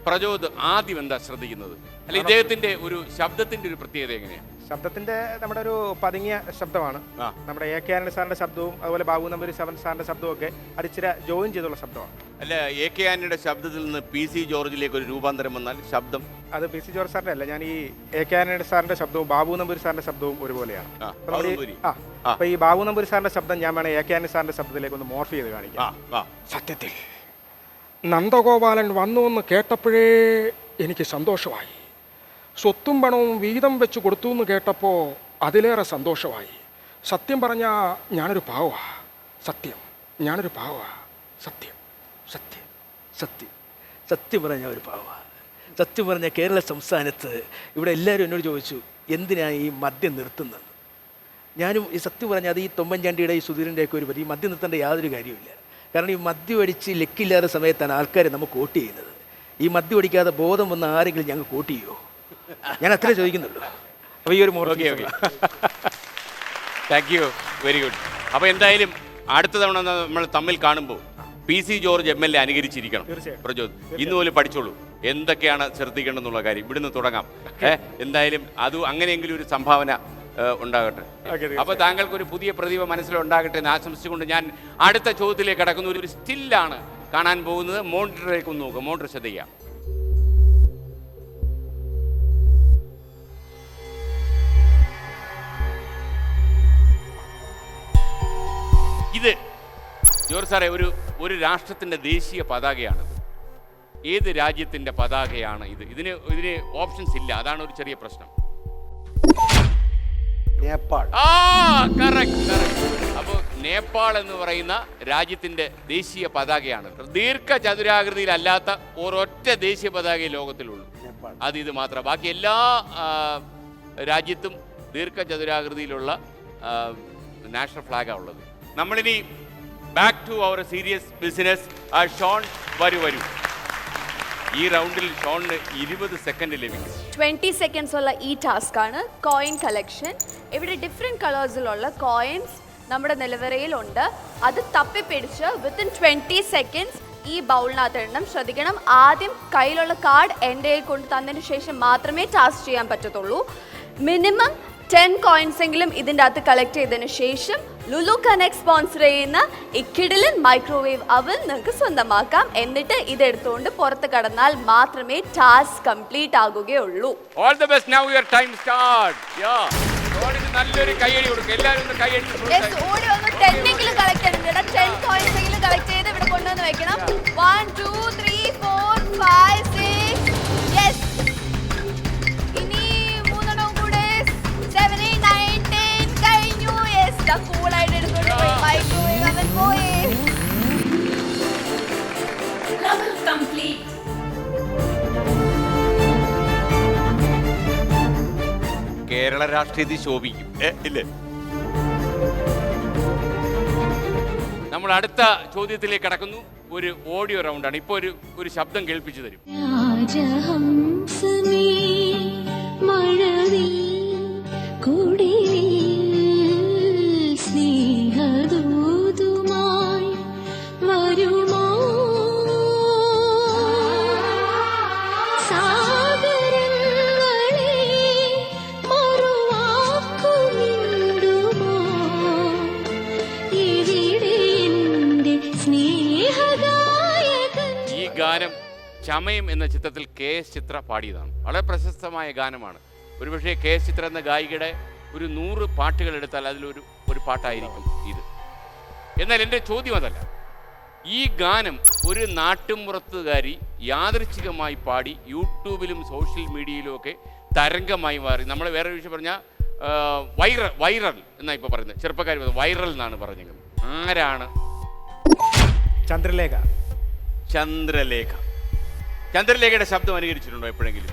പ്രജോത് ആദ്യം എന്താ ശ്രദ്ധിക്കുന്നത്? അല്ല, ഇദ്ദേഹത്തിന്റെ ഒരു ശബ്ദത്തിന്റെ ഒരു പ്രത്യേകത എങ്ങനെയാണ്? ശബ്ദത്തിന്റെ നമ്മുടെ ഒരു പതുങ്ങിയ ശബ്ദമാണ്. നമ്മുടെ AK ആന്റണി സാറിന്റെ ശബ്ദവും അതുപോലെ ബാബു നമ്പൂരി സാറിന്റെ ശബ്ദവും ഒക്കെ അതിച്ചിരി ജോയിൻ ചെയ്തുള്ള ശബ്ദമാണ്. അല്ല, AK ആന്റണിയുടെ ശബ്ദത്തിൽ നിന്ന് PC ജോർജിലേക്ക് ഒരു രൂപാന്തരം വന്നാൽ ശബ്ദം അത് PC ജോർജ് സാറിന്റെ അല്ല, ഞാൻ ഈ AK ആന്റണി സാറിന്റെ ശബ്ദവും ബാബു നമ്പൂരി സാറിന്റെ ശബ്ദവും ഒരുപോലെയാണ്. അപ്പൊ ഈ ബാബു നമ്പൂരി സാറിന്റെ ശബ്ദം ഞാൻ വേണേ AK ആന്റണി സാറിന്റെ ശബ്ദത്തിലേക്ക് ഒന്ന് മോർഫ് ചെയ്ത് കാണിക്കാം. സത്യത്തിൽ നന്ദഗോപാലൻ വന്നു എന്ന് കേട്ടപ്പോഴേ എനിക്ക് സന്തോഷമായി. സ്വത്തും പണവും വീതം വെച്ച് കൊടുത്തു എന്ന് കേട്ടപ്പോൾ അതിലേറെ സന്തോഷമായി. സത്യം പറഞ്ഞാൽ ഞാനൊരു പാവാ. ഞാനൊരു പാവാ. സത്യം പറഞ്ഞാൽ ഒരു പാവാ. സത്യം പറഞ്ഞാൽ കേരള സംസ്ഥാനത്ത് ഇവിടെ എല്ലാവരും എന്നോട് ചോദിച്ചു എന്തിനാണ് ഈ മദ്യം നിർത്തുന്നത്. ഞാനും ഈ സത്യം പറഞ്ഞാൽ അത് ഈ തൊമ്മൻചാണ്ടിയുടെ ഈ സുധീരൻ്റെയൊക്കെ ഒരു പറ്റി ഈ മദ്യം നിർത്തേണ്ട യാതൊരു കാര്യമില്ല. കാരണം ഈ മദ്യം അടിച്ച് ലക്കില്ലാത്ത സമയത്താണ് ആൾക്കാർ നമുക്ക് വോട്ട് ചെയ്യുന്നത്. ഈ മദ്യം അടിക്കാതെ ബോധം വന്ന ആരെങ്കിലും ഞങ്ങൾ വോട്ട് ചെയ്യുമോ? ഞാൻ അത്രേ ചോദിക്കുന്നുള്ളൂ. അപ്പോൾ ഈ ഒരു താങ്ക് യു, വെരി ഗുഡ്. അപ്പോൾ എന്തായാലും അടുത്ത തവണ നമ്മൾ തമ്മിൽ കാണുമ്പോൾ PC ജോർജ് MLA അനുകരിച്ചിരിക്കണം. പ്രജോത്, ഇന്ന് പോലും പഠിച്ചോളൂ എന്തൊക്കെയാണ് ശ്രദ്ധിക്കേണ്ടെന്നുള്ള കാര്യം. ഇവിടുന്ന് തുടങ്ങാം. എന്തായാലും അത് അങ്ങനെയെങ്കിലും ഒരു സംഭാവന ഉണ്ടാകട്ടെ. അപ്പോൾ താങ്കൾക്ക് ഒരു പുതിയ പ്രതിഭ മനസ്സിലുണ്ടാകട്ടെ എന്ന് ആശംസിച്ചുകൊണ്ട് ഞാൻ അടുത്ത ചോദ്യത്തിലേക്ക് കടക്കുന്ന ഒരു സ്റ്റില്ലാണ് കാണാൻ പോകുന്നത്. മോണിറ്ററിലേക്ക് ഒന്ന് നോക്കുക. മോണിറ്റർ ശ്രദ്ധിക്കാം. ഇത് ജോർജ് സാറേ ഒരു രാഷ്ട്രത്തിൻ്റെ ദേശീയ പതാകയാണിത്. ഏത് രാജ്യത്തിൻ്റെ പതാകയാണ് ഇത്? ഇതിന് ഓപ്ഷൻസ് ഇല്ല. അതാണ് ഒരു ചെറിയ പ്രശ്നം. നേപ്പാൾ. കറക്റ്റ്. അപ്പോൾ നേപ്പാൾ എന്ന് പറയുന്ന രാജ്യത്തിൻ്റെ ദേശീയ പതാകയാണ്. ദീർഘചതുരാകൃതിയിലല്ലാത്ത ഒരൊറ്റ ദേശീയ പതാക ലോകത്തിലുള്ളൂ, അത് ഇത് മാത്രം. ബാക്കി എല്ലാ രാജ്യത്തും ദീർഘചതുരാകൃതിയിലുള്ള നാഷണൽ ഫ്ലാഗാണ് ഉള്ളത്. നമ്മളിനി back to our serious business. Shaun വരൂ. ഈ റൗണ്ടിൽ ഷോണിന് 20 സെക്കൻഡ് ലഭിക്കും. 20 സെക്കൻഡ്സ് ഉള്ള ഈ ടാസ്ക് ആണ് കോയിൻ കളക്ഷൻ. ഇവിടെ ഡിഫറെൻറ്റ് കളേഴ്സിലുള്ള കോയിൻസ് നമ്മുടെ നിലവറയിലുണ്ട്. അത് തപ്പിപ്പിടിച്ച് വിത്തിൻ 20 സെക്കൻഡ്സ് ഈ ബൗളിനകത്ത് ഇടണം. ശ്രദ്ധിക്കണം, ആദ്യം കയ്യിലുള്ള കാർഡ് എൻ്റെ കയ്യിൽ കൊണ്ട് തന്നതിന് ശേഷം മാത്രമേ ടാസ്ക് ചെയ്യാൻ പറ്റത്തുള്ളൂ. മിനിമം 10 കോയിൻസ് എങ്കിലും ഇതിൻ്റെ അകത്ത് കളക്ട് ചെയ്തതിന് ശേഷം ലുലു കണക്ട് സ്പോൺസർ ചെയ്യുന്ന ഈ കിഡിലൻ മൈക്രോവേവ് അവൻ നിങ്ങൾക്ക് സ്വന്തമാക്കാം. എന്നിട്ട് ഇതെടുത്തുകൊണ്ട് പുറത്ത് കടന്നാൽ മാത്രമേ ടാസ്ക് കംപ്ലീറ്റ് ആകുകയുള്ളൂ. All the best. Now your time start. നല്ലൊരു കൈയടി കൊടുക്കുക. എല്ലാവരും ഒന്ന് കൈയടി. ഓടി വന്ന് 10 എങ്കിലും കളക്ട് ചെയ്യണം കേട്ടോ. 10 കോയിൻസ് എങ്കിലും കളക്ട് ചെയ്ത് ഇവിടെ കൊണ്ടുവന്ന് വെക്കണം. 1 2 3 4 5 6. യെസ്, ഇനി 3 കൂടെ 7 8 9 10 കഴിഞ്ഞു. യെസ്, കൂളായിട്ട് എടുത്തോണ്ട് പോയി മൈക്രോവേവ് അവൻ പോയി. Level complete. കേരള രാഷ്ട്രീയത്തിൽ ശോഭിക്കും ഇല്ലേ? നമ്മൾ അടുത്ത ചോദ്യത്തിലേക്ക് കടക്കുന്നു. ഒരു ഓഡിയോ റൗണ്ടാണ്. ഇപ്പോൾ ഒരു ശബ്ദം കേൾപ്പിച്ചു തരും. രാജഹംസമേ മഴവിൽ കുടിലിൽ സ്നേഹദൂതുമായി വരുമോ സാഗരങ്ങളെ മറുവാക്കുമിടുമോ ഇവിടെ എൻ്റെ സ്നേഹഗായകൻ. ഈ ഗാനം ചമയം എന്ന ചിത്രത്തിൽ KS ചിത്ര പാടിയതാണ്. വളരെ പ്രശസ്തമായ ഗാനമാണ്. ഒരുപക്ഷെ KS ചിത്ര എന്ന ഗായികയുടെ ഒരു 100 പാട്ടുകൾ എടുത്താൽ അതിലൊരു പാട്ടായിരിക്കും ഇത്. എന്നാൽ എൻ്റെ ചോദ്യം അതല്ല. ഈ ഗാനം ഒരു നാട്ടുമ്പുറത്തുകാരി യാദൃച്ഛികമായി പാടി യൂട്യൂബിലും സോഷ്യൽ മീഡിയയിലും ഒക്കെ തരംഗമായി മാറി. നമ്മൾ വേറെ വിഷയം പറഞ്ഞാൽ വൈറൽ എന്നാണ് ഇപ്പോൾ പറയുന്നത്. ചെറുപ്പക്കാർ വൈറൽ എന്നാണ് പറഞ്ഞത്. ആരാണ്? ചന്ദ്രലേഖ. ചന്ദ്രലേഖയുടെ ശബ്ദം അനുകരിച്ചിട്ടുണ്ടോ എപ്പോഴെങ്കിലും?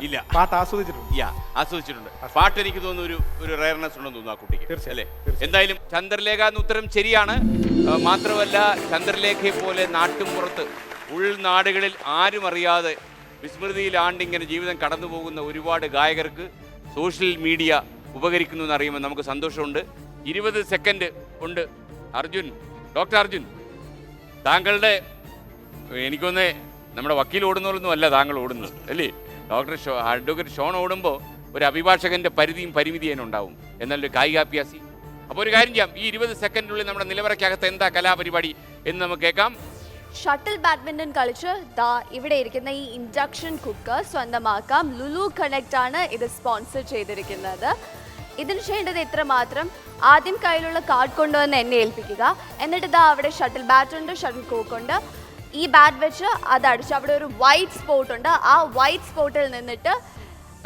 ഇല്ല. പാട്ട് ആസ്വദിച്ചിട്ടുണ്ട്. ആസ്വദിച്ചിട്ടുണ്ട്. പാട്ട് എനിക്ക് തോന്നുന്നു ഒരു റയർനെസ് ഉണ്ടെന്ന് തോന്നുന്നു ആ കുട്ടിക്ക്, അല്ലേ? എന്തായാലും ചന്ദ്രലേഖ എന്ന ഉത്തരം ശരിയാണ്. മാത്രമല്ല, ചന്ദ്രലേഖയെ പോലെ നാട്ടുംപുറത്ത് ഉൾനാടുകളിൽ ആരും അറിയാതെ വിസ്മൃതിയിൽ ആണ്ടിങ്ങനെ ജീവിതം കടന്നു പോകുന്ന ഒരുപാട് ഗായകർക്ക് സോഷ്യൽ മീഡിയ ഉപകരിക്കുന്നു എന്നറിയുമ്പോൾ നമുക്ക് സന്തോഷമുണ്ട്. 20 സെക്കൻഡ് ഉണ്ട്. ഡോക്ടർ അർജുൻ, താങ്കളുടെ എനിക്കൊന്ന് നമ്മുടെ വക്കീൽ ഓടുന്നതൊന്നും അല്ല താങ്കൾ ഓടുന്നത്, അല്ലേ? അഡ്വക്കേറ്റ് ഷോൺ ഓടുമ്പോൾ ഒരു അഭിഭാഷകന്റെ പരിമിതി അതിനുണ്ടാവും. എന്നാൽ ഒരു കായികാഭ്യാസി. അപ്പോൾ ഒരു കാര്യം ചെയ്യാം, ഈ 20 സെക്കൻഡിനുള്ളിൽ നമ്മുടെ നിലവറയ്ക്കകത്ത് എന്താ കലാപരിപാടി എന്ന് നമുക്ക് കേൾക്കാം. ഷട്ടിൽ ബാഡ്മിൻ്റൺ കളിച്ച് ഇവിടെ ഇരിക്കുന്ന ഈ ഇൻഡക്ഷൻ കുക്കർ സ്വന്തമാക്കാം. ലുലു കണക്ട് ആണ് ഇത് സ്പോൺസർ ചെയ്തിരിക്കുന്നത്. ഇതിന് ചെയ്യേണ്ടത് ഇത്ര മാത്രം. ആദ്യം കയ്യിലുള്ള കാർഡ് കൊണ്ടുവന്ന് എന്നെ ഏൽപ്പിക്കുക. എന്നിട്ട് അവിടെ ഷട്ടിൽ ബാറ്റ് ഉണ്ട്, ഷട്ടിൽ കോക്ക് ഉണ്ട്. ഈ ബാറ്റ് വെച്ച് അതടിച്ച് അവിടെ ഒരു വൈറ്റ് സ്പോട്ട് ഉണ്ട്. ആ വൈറ്റ് സ്പോട്ടിൽ നിന്നിട്ട്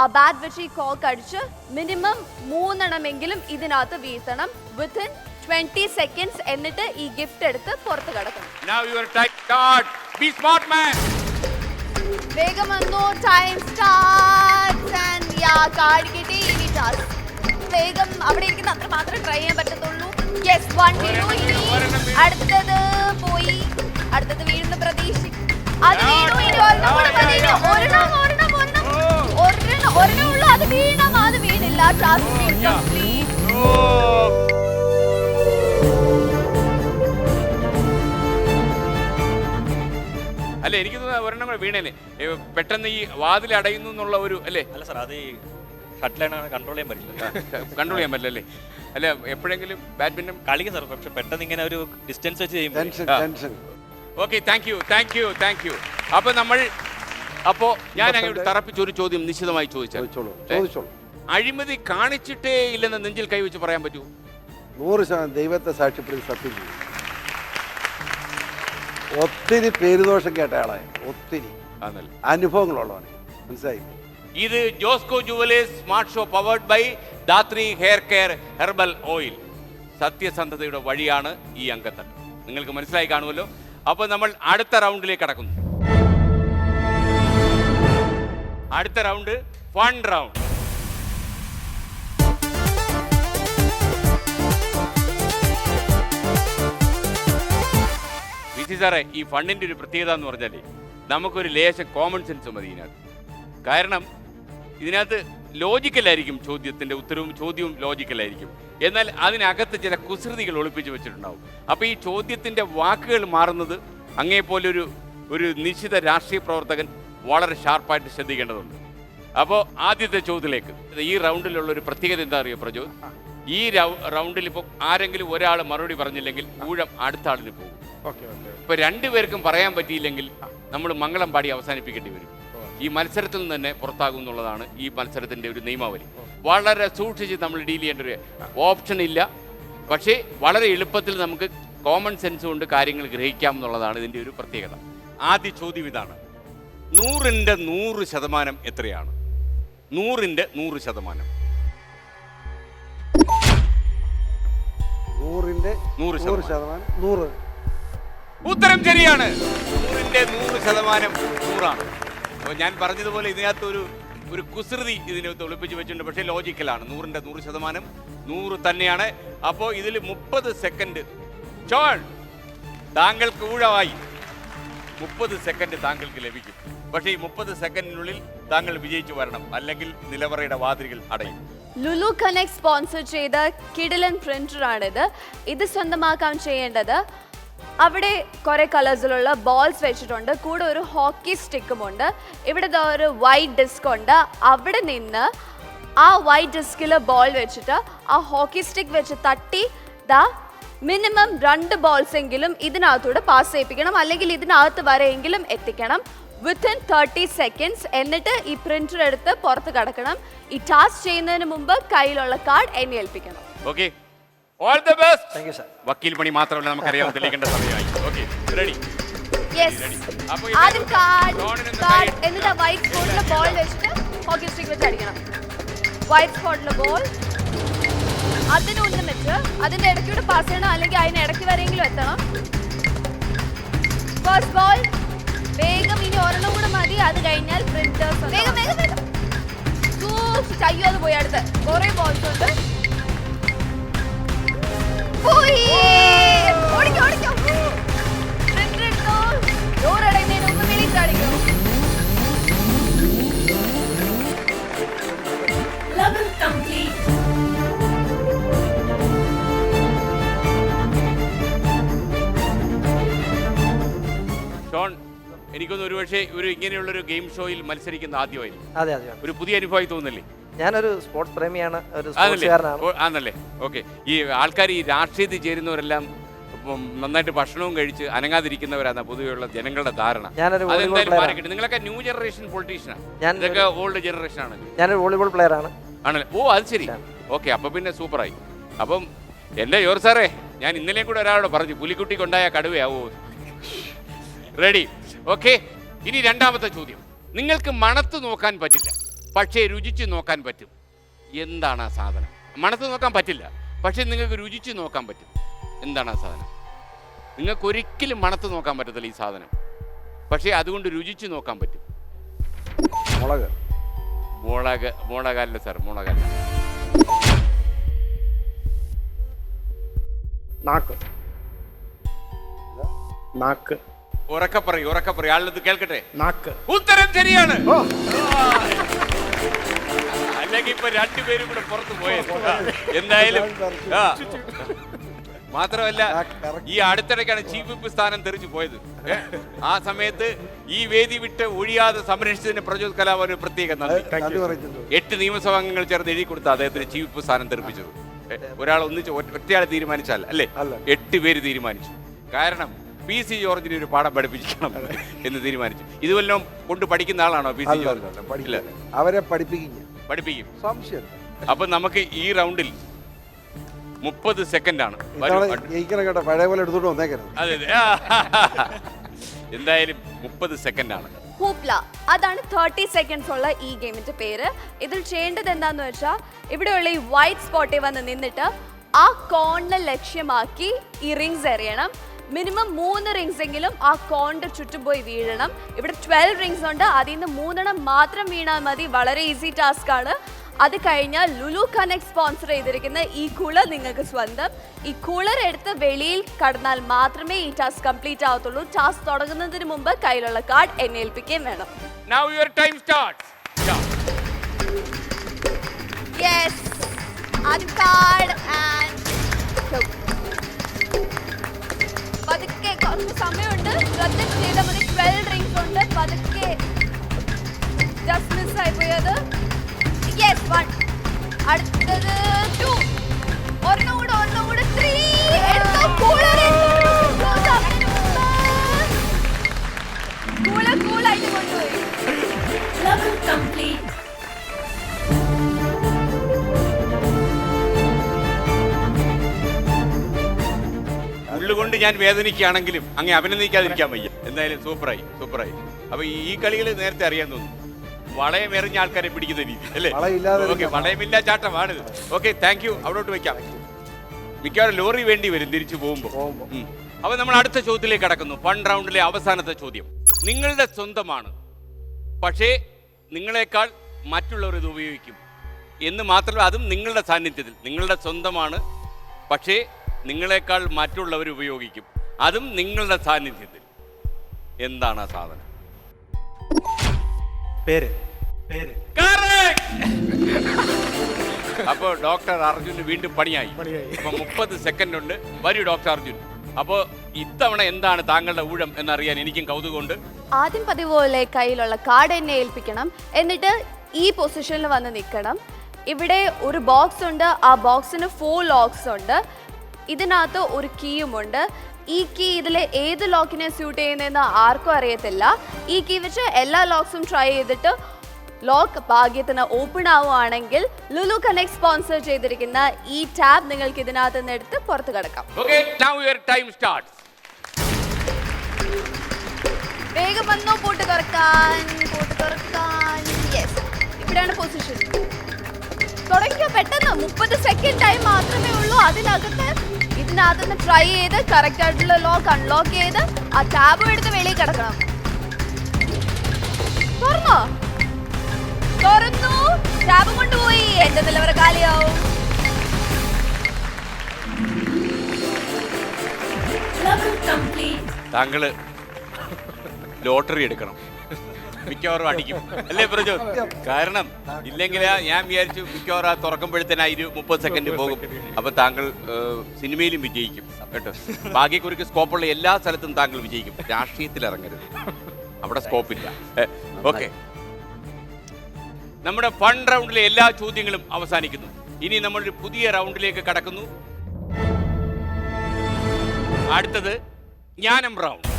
ആ ബാറ്റ് വെച്ച് ഈ കോക്ക് അടിച്ച് മിനിമം 3 എണ്ണമെങ്കിലും ഇതിനകത്ത് വീഴ്ത്തണം വിത്തിൻ 20 സെക്കൻഡ്സ്. എന്നിട്ട് ഈ ഗിഫ്റ്റ് എടുത്ത് പുറത്ത് കിടക്കണം. വേഗം വന്നു. Time starts. കാർഡ് കിട്ടി. ഇനി ടാസ്ക് വേഗം അവിടെ ഇരിക്കുന്ന അത്ര മാത്രമേ ട്രൈ ചെയ്യാൻ പറ്റത്തുള്ളൂ. യെസ്, 1 വീണു. ഇനി അടുത്തത് പോയി. അടുത്തത് വീഴുന്ന പ്രതീക്ഷിക്കും. അത് വീണു. ഇനി ഒരെണ്ണം ഉള്ളു. അത് വീണം. അത് വീണില്ല. Task complete. അല്ലെ, എനിക്ക് തോന്നുന്നു ഒരെണ്ണം കൂടെ വീണേനെ. പെട്ടെന്ന് ഈ വാതിൽ അടയുന്നു എന്നുള്ള ഒരു അല്ലേ? അല്ല സാർ, അത് കൺട്രോൾ ചെയ്യാൻ പറ്റില്ല. കൺട്രോൾ ചെയ്യാൻ പറ്റില്ല അല്ലേ? അല്ല, എപ്പോഴെങ്കിലും ബാഡ്മിന്റൺ കളിക്കും സാർ, പക്ഷെ പെട്ടെന്ന് ഇങ്ങനെ ഒരു ഡിസ്റ്റൻസ് വെച്ച് ചെയ്യുമ്പോൾ. Okay, thank U. അപ്പോൾ ഞാൻ അങ്ങനെ തറപ്പിച്ചൊരു ചോദ്യം നിശ്ചിതമായി ചോദിച്ചു. അഴിമതി കാണിച്ചിട്ടേ ഇല്ലെന്ന് നെഞ്ചിൽ കൈവച്ച് പറയാൻ പറ്റൂ? 100% ദൈവത്തെ സാക്ഷ്യപ്പെടുത്തി സത്യം ചെയ്യും. ഒത്തിരി പേരുദോഷം കേട്ട ആളാണ്. ഒത്തിരി അനുഭവങ്ങളുള്ളവനെ. മനസ്സിലായി? ഇത് Josco jewellers smart show powered by Dhathri hair care herbal oil. സത്യസന്ധതയുടെ വഴിയാണ് ഈ അങ്കത്തട്ട്. നിങ്ങൾക്ക് മനസ്സിലായി കാണുമല്ലോ. അപ്പോൾ നമ്മൾ അടുത്ത റൗണ്ടിലേക്ക് കടക്കുന്നു. അടുത്ത റൗണ്ട് ഫൺ റൗണ്ട്. വിസി സാറേ, ഈ ഫണ്ടിൻ്റെ ഒരു പ്രത്യേകത എന്ന് പറഞ്ഞാൽ നമുക്കൊരു ലേശം കോമൺ സെൻസ് മതി ഇതിനകത്ത്. കാരണം ഇതിനകത്ത് ലോജിക്കലായിരിക്കും ചോദ്യത്തിൻ്റെ ഉത്തരവും, ചോദ്യവും ലോജിക്കലായിരിക്കും. എന്നാൽ അതിനകത്ത് ചില കുസൃതികൾ ഒളിപ്പിച്ച് വെച്ചിട്ടുണ്ടാവും. അപ്പോൾ ഈ ചോദ്യത്തിൻ്റെ വാക്കുകൾ മാറുന്നത് അങ്ങേപോലെ ഒരു നിശ്ചിത രാഷ്ട്രീയ പ്രവർത്തകൻ വളരെ ഷാർപ്പായിട്ട് ശ്രദ്ധിക്കേണ്ടതുണ്ട്. അപ്പോൾ ആദ്യത്തെ ചോദ്യത്തിലേക്ക്. ഈ റൗണ്ടിലുള്ള ഒരു പ്രത്യേകത എന്താ അറിയോ പ്രജോദ്? ഈ റൗണ്ടിൽ ഇപ്പോൾ ആരെങ്കിലും ഒരാൾ മറുപടി പറഞ്ഞില്ലെങ്കിൽ ഊഴം അടുത്ത ആളിന് പോകും. ഇപ്പോൾ രണ്ടുപേർക്കും പറയാൻ പറ്റിയില്ലെങ്കിൽ നമ്മൾ മംഗളം പാടി അവസാനിപ്പിക്കേണ്ടി വരും. ഈ മത്സരത്തിൽ നിന്ന് തന്നെ പുറത്താകും എന്നുള്ളതാണ് ഈ മത്സരത്തിൻ്റെ ഒരു നിയമാവലി. വളരെ സൂക്ഷിച്ച് നമ്മൾ ഡീൽ ചെയ്യേണ്ട ഒരു ഓപ്ഷൻ ഇല്ല. പക്ഷേ വളരെ എളുപ്പത്തിൽ നമുക്ക് കോമൺ സെൻസ് കൊണ്ട് കാര്യങ്ങൾ ഗ്രഹിക്കാം എന്നുള്ളതാണ് ഇതിൻ്റെ ഒരു പ്രത്യേകത. ആദ്യ ചോദ്യം ഇതാണ്: 100ന്റെ 100% എത്രയാണ്? 100ന്റെ 100%. 100ന്റെ 100%. 100. ഉത്തരം ശരിയാണ്. 100ന്റെ 100% 100ആണ്. അപ്പോൾ ഞാൻ പറഞ്ഞതുപോലെ ഇതിനകത്ത് ഒരു കുസൃതി ഇതിനകത്ത് ഒളിപ്പിച്ച് വെച്ചിട്ടുണ്ട്. പക്ഷേ ലോജിക്കലാണ്. 100ന്റെ 100% 100 തന്നെയാണ്. അപ്പോൾ ഇതിൽ 30 സെക്കൻഡ്. ഷോൺ, താങ്കൾക്ക് ഊഴമായി 30 സെക്കൻഡ് താങ്കൾക്ക് ലഭിക്കും. പക്ഷേ ഈ 30 സെക്കൻഡിനുള്ളിൽ താങ്കൾ വിജയിച്ചു വരണം, അല്ലെങ്കിൽ നിലവറയുടെ വാതിലുകൾ അടയും. ലുലു കണക്ട് സ്പോൺസർ ചെയ്ത കിടിലൻ പ്രിന്ററാണിത്. ഇത് സ്വന്തമാക്കാൻ ചെയ്യേണ്ടത്, അവിടെ കുറേ കളേഴ്സിലുള്ള ബോൾസ് വെച്ചിട്ടുണ്ട്, കൂടെ ഒരു ഹോക്കി സ്റ്റിക്കുമുണ്ട്. ഇവിടെ ഒരു വൈറ്റ് ഡിസ്ക് ഉണ്ട്. അവിടെ നിന്ന് ആ വൈറ്റ് ഡിസ്കിൽ ബോൾ വെച്ചിട്ട് ആ ഹോക്കി സ്റ്റിക്ക് വെച്ച് തട്ടി മിനിമം 2 ബോൾസ് എങ്കിലും ഇതിനകത്തൂടെ പാസ് ചെയ്യിപ്പിക്കണം, അല്ലെങ്കിൽ ഇതിനകത്ത് വരെയെങ്കിലും എത്തിക്കണം വിത്തിൻ 30 സെക്കൻഡ്സ്. എന്നിട്ട് ഈ പ്രിന്റർ എടുത്ത് പുറത്ത് കടക്കണം. ഈ ടാസ്ക് ചെയ്യുന്നതിന് മുമ്പ് കയ്യിലുള്ള കാർഡ് എന്നെ ഏൽപ്പിക്കണം. Okay, all the best. Thank you sir. വക്കീൽ പണി മാത്രമല്ല നമുക്കറിയാം, തെളിയിക്കേണ്ട സമയമായി. Okay, ready? യെസ്. ആദ്യം കാർഡ് എന്നിട്ട് വൈറ്റ് സ്പോട്ടിലെ ബോൾ വെച്ചിട്ട് ഹോക്കി സ്റ്റിക്ക് വെച്ച് അടിക്കണം. വൈറ്റ് സ്പോട്ടിലെ ബോൾ അതിന് ഉന്നം വെച്ച് അതിന്റെ ഇടയ്ക്കൂടെ പാസ് ചെയ്യണം, അല്ലെങ്കിൽ അതിന് ഇടയ്ക്ക് വരെയെങ്കിലും എത്തണം. ഫസ്റ്റ് ബോൾ വേഗം, ഇനി ഒരെണ്ണം കൂടെ മതി. അത് കഴിഞ്ഞാൽ പ്രിന്റേഴ്സ് വേഗം വേഗം വേഗം സൂക്ഷിച്ച്. അയ്യോ, അത് പോയി. അടുത്ത് കുറെ ബോൾസ് ഉണ്ട്. ഓടിക്കോ ഓടിക്കോ. പ്രിന്റർ എടുത്തോ. ഡോറടയുന്നതിന് മുമ്പ് വെളിയിൽ കാണിക്കോ. Level complete. ഷോൺ, എനിക്കൊന്ന് ഒരുപക്ഷെ ഇങ്ങനെയുള്ളൊരു ഗെയിം ഷോയിൽ മത്സരിക്കുന്ന ആദ്യമായിരിക്കും. അതെ അതെ. ഒരു പുതിയ അനുഭവമായി തോന്നുന്നില്ലേ? ഞാനൊരു സ്പോർട്സ് പ്രേമിയാണ്, ഒരു സ്പോർട്സുകാരനാണ്. ആണല്ലേ? ഓക്കെ. ഈ ആൾക്കാർ ഈ രാഷ്ട്രീയത്തിൽ ചേരുന്നവരെല്ലാം നന്നായിട്ട് ഭക്ഷണവും കഴിച്ച് അനങ്ങാതിരിക്കുന്നവരാണ് പൊതുവെയുള്ള ജനങ്ങളുടെ ധാരണ. അതെന്തായാലും മാറിക്കിട്ടും. നിങ്ങളൊക്കെ ന്യൂ ജനറേഷൻ പൊളിറ്റീഷ്യനാണ്, ഇതൊക്കെ ഓൾഡ് ജനറേഷൻ ആണ്. ഞാനൊരു വോളിബോൾ പ്ലെയർ ആണ്. ആണല്ലേ? ഓ, അത് ശരി. ഓക്കെ, അപ്പം പിന്നെ സൂപ്പറായി. അപ്പം എൻ്റെ ജോർ സാറേ, ഞാൻ ഇന്നലെയും കൂടെ ഒരാളോട് പറഞ്ഞു, പുലിക്കുട്ടിക്കുണ്ടായ കടുവയാവോ. റെഡി? ഓക്കെ. ഇനി രണ്ടാമത്തെ ചോദ്യം. നിങ്ങൾക്ക് മണത്ത് നോക്കാൻ പറ്റില്ല, പക്ഷേ രുചിച്ച് നോക്കാൻ പറ്റും. എന്താണ് ആ സാധനം? മണത്ത് നോക്കാൻ പറ്റില്ല, പക്ഷേ നിങ്ങൾക്ക് രുചിച്ച് നോക്കാൻ പറ്റും. എന്താണ് ആ സാധനം? നിങ്ങൾക്ക് ഒരിക്കലും മണത്ത് നോക്കാൻ പറ്റത്തില്ല ഈ സാധനം, പക്ഷേ അതുകൊണ്ട് രുചിച്ച് നോക്കാൻ പറ്റും. മുളക്. മുളകല്ല സാർ, മുളകല്ല. നാക്ക്. നാക്ക്. ഉറക്കെ പറയും. ആളിത് കേൾക്കട്ടെ. നാക്ക്. ഉത്തരം ശരിയാണ്. അല്ലെങ്കിൽ ഇപ്പൊ രണ്ടുപേരും കൂടെ പുറത്തു പോയത്. എന്തായാലും മാത്രമല്ല, ഈ അടുത്തിടയ്ക്കാണ് ചീഫ് വിപ്പ് സ്ഥാനം തെറിച്ചു പോയത്. ആ സമയത്ത് ഈ വേദി വിട്ട് ഒഴിയാതെ സംരക്ഷിച്ചതിന് പ്രജോദ് കലാവാൻ ഒരു പ്രത്യേക നന്ദി. 8 നിയമസഭാ അംഗങ്ങൾ ചേർന്ന് എഴുതി കൊടുത്ത അദ്ദേഹത്തിന് ചീഫ് വിപ്പ് സ്ഥാനം തെറിപ്പിച്ചത്. ഒരാൾ ഒറ്റയാൾ തീരുമാനിച്ചാൽ അല്ലേ, 8 പേര് തീരുമാനിച്ചു. കാരണം PC ജോർജിനെ ഒരു പാഠം പഠിപ്പിക്കണം എന്ന് തീരുമാനിച്ചു. ഇതുവല്ലോ കൊണ്ട് പഠിക്കുന്ന ആളാണോ PC ജോർജ്? അവരെ പഠിപ്പിക്കും. സംശയം. അപ്പൊ നമുക്ക് ഈ റൗണ്ടിൽ 30 സെക്കൻഡാണ്. പഴയ പോലെ എടുത്തോണ്ട് വന്നേക്കരുത്. അതെ അതെ. എന്തായാലും 30 സെക്കൻഡാണ്. ഹൂപ്ല, അതാണ് 30 സെക്കൻഡ്സ് ഉള്ള ഈ ഗെയിമിന്റെ പേര്. ഇതിൽ ചെയ്യേണ്ടത് എന്താന്ന് വെച്ചാൽ, ഇവിടെയുള്ള ഈ വൈറ്റ് സ്പോട്ടിൽ വന്ന് നിന്നിട്ട് ആ കോണിനെ ലക്ഷ്യമാക്കി ഈ റിങ്സ് എറിയണം. മിനിമം 3 റിങ്സ് എങ്കിലും ആ കോണിന്റെ ചുറ്റും പോയി വീഴണം. ഇവിടെ 12 റിങ്സ് ഉണ്ട്, അതിൽ നിന്ന് 3 മാത്രം വീണാൽ മതി. വളരെ ഈസി ടാസ്ക് ആണ്. അത് കഴിഞ്ഞാൽ ലുലു കണക്ട് സ്പോൺസർ ചെയ്തിരിക്കുന്ന ഈ കൂളർ നിങ്ങൾക്ക് സ്വന്തം. ഈ കൂളർ എടുത്ത് വെളിയിൽ കടന്നാൽ മാത്രമേ ഈ ടാസ്ക് കംപ്ലീറ്റ് ആവത്തുള്ളൂ. ടാസ്ക് തുടങ്ങുന്നതിന് മുമ്പ് കയ്യിലുള്ള കാർഡ് എന്നെ ഏൽപ്പിക്കുകയും വേണം. Now your time starts. Yes, ആദ്യം കാർഡ് ആൻഡ് പതുക്കെ കുറച്ച് സമയമുണ്ട്, ശ്രദ്ധിച്ച് ചെയ്താൽ മതി. 12 റിങ്സ് ഉണ്ട്, പതുക്കെ. ജസ്റ്റ് മിസ് ആയി പോയത്. യെസ്, 1. അടുത്തത് 2. ഒരെണ്ണം കൂടെ 3. എടുത്തോ, കൂളായിട്ട് കൊണ്ടുപോയി. Level complete. ഉള്ളുകൊണ്ട് ഞാൻ വേദനിക്കുകയാണെങ്കിലും അങ്ങ് അഭിനന്ദിക്കാതിരിക്കാൻ വയ്യ. എന്തായാലും സൂപ്പറായി. അപ്പൊ ഈ കളികൾ നേരത്തെ അറിയാൻ തോന്നുന്നു. വളയം എറിഞ്ഞ ആൾക്കാരെ പിടിക്കുന്ന രീതി അല്ലേ? ഓക്കെ, വളയമില്ല ചാട്ടമാണിത്. Okay, thank you. അവിടോട്ട് വെക്കാം. മിക്കവാറും ലോറി വേണ്ടി വരും തിരിച്ചു പോകുമ്പോൾ. അപ്പൊ നമ്മൾ അടുത്ത ചോദ്യത്തിലേക്ക് കടക്കുന്നു. 1 റൗണ്ടിലെ അവസാനത്തെ ചോദ്യം. നിങ്ങളുടെ സ്വന്തമാണ്, പക്ഷേ നിങ്ങളെക്കാൾ മറ്റുള്ളവർ ഇത് ഉപയോഗിക്കും എന്ന് മാത്രമല്ല, അതും നിങ്ങളുടെ സാന്നിധ്യത്തിൽ. നിങ്ങളുടെ സ്വന്തമാണ്, പക്ഷേ നിങ്ങളെക്കാൾ മറ്റുള്ളവർ ഉപയോഗിക്കും, അതും നിങ്ങളുടെ സാന്നിധ്യത്തിൽ. എന്താണ് ആ സാധനം? പേര്. അപ്പോൾ ഡോക്ടർ അർജുന് വീണ്ടും പണിയായി. അപ്പൊ 30 സെക്കൻഡ് ഉണ്ട്. വരൂ ഡോക്ടർ അർജുൻ. അപ്പോൾ ഇത്തവണ എന്താണ് താങ്കളുടെ ഊഴം എന്നറിയാൻ എനിക്കും കൗതുകമുണ്ട്. ആദ്യം പതിവ് പോലെ കയ്യിലുള്ള കാർഡ് എന്നെ ഏൽപ്പിക്കണം. എന്നിട്ട് ഈ പൊസിഷനിൽ വന്ന് നിൽക്കണം. ഇവിടെ ഒരു ബോക്സ് ഉണ്ട്, ആ ബോക്സിന് 4 ലോക്സ് ഉണ്ട്. ഇതിനകത്ത് ഒരു കീയുമുണ്ട്. ഈ കീ ഇതിലെ ഏത് ലോക്കിനെ സ്യൂട്ട് ചെയ്യുന്നതെന്ന് ആർക്കും അറിയത്തില്ല. ഈ കീ വെച്ച് എല്ലാ ലോക്സും ട്രൈ ചെയ്തിട്ട് ലോക്ക് ഭാഗ്യത്തിന് ഓപ്പൺ ആവുകയാണെങ്കിൽ ലുലു കണക്ട് സ്പോൺസർ ചെയ്തിരിക്കുന്ന ഈ ടാബ് നിങ്ങൾക്ക് ഇതിനകത്ത് നിന്ന് എടുത്ത് പുറത്ത് കിടക്കാം. വേഗം വന്നോ, പൂട്ട് തുറക്കാൻ. യെസ്, ഇവിടെയാണ് പൊസിഷൻ. തുടങ്ങിയോ പെട്ടെന്ന്. 30 സെക്കൻഡ് ടൈം മാത്രമേ ഉള്ളൂ. ഇതിനകത്ത് ട്രൈ ചെയ്ത് കറക്റ്റ് ആയിട്ടുള്ള ലോക്ക് അൺലോക്ക് ചെയ്ത് ആ ടാബും എടുത്ത് വെളിയിൽ കിടക്കണം. തുറന്നു, ടാബ് കൊണ്ടുപോയി. എന്റെ നിലവറ കാലിയാവും. Level complete. താങ്കള് ലോട്ടറി എടുക്കണം. മിക്കവാറും അടിക്കും അല്ലേ പ്രജോ? കാരണം ഇല്ലെങ്കിൽ ഞാൻ വിചാരിച്ചു മിക്കവാറും ആ തുറക്കുമ്പോഴത്തേനാ 30 സെക്കൻഡ് പോകും. അപ്പൊ താങ്കൾ സിനിമയിലും വിജയിക്കും കേട്ടോ. ഭാഗ്യക്കുറിക്ക് സ്കോപ്പുള്ള എല്ലാ സ്ഥലത്തും താങ്കൾ വിജയിക്കും. രാഷ്ട്രീയത്തിൽ ഇറങ്ങരുത്, അവിടെ സ്കോപ്പില്ല. ഓക്കെ, നമ്മുടെ 1 റൗണ്ടിലെ എല്ലാ ചോദ്യങ്ങളും അവസാനിക്കുന്നു. ഇനി നമ്മളൊരു പുതിയ റൗണ്ടിലേക്ക് കടക്കുന്നു. അടുത്തത് ജ്ഞാനം റൗണ്ട്.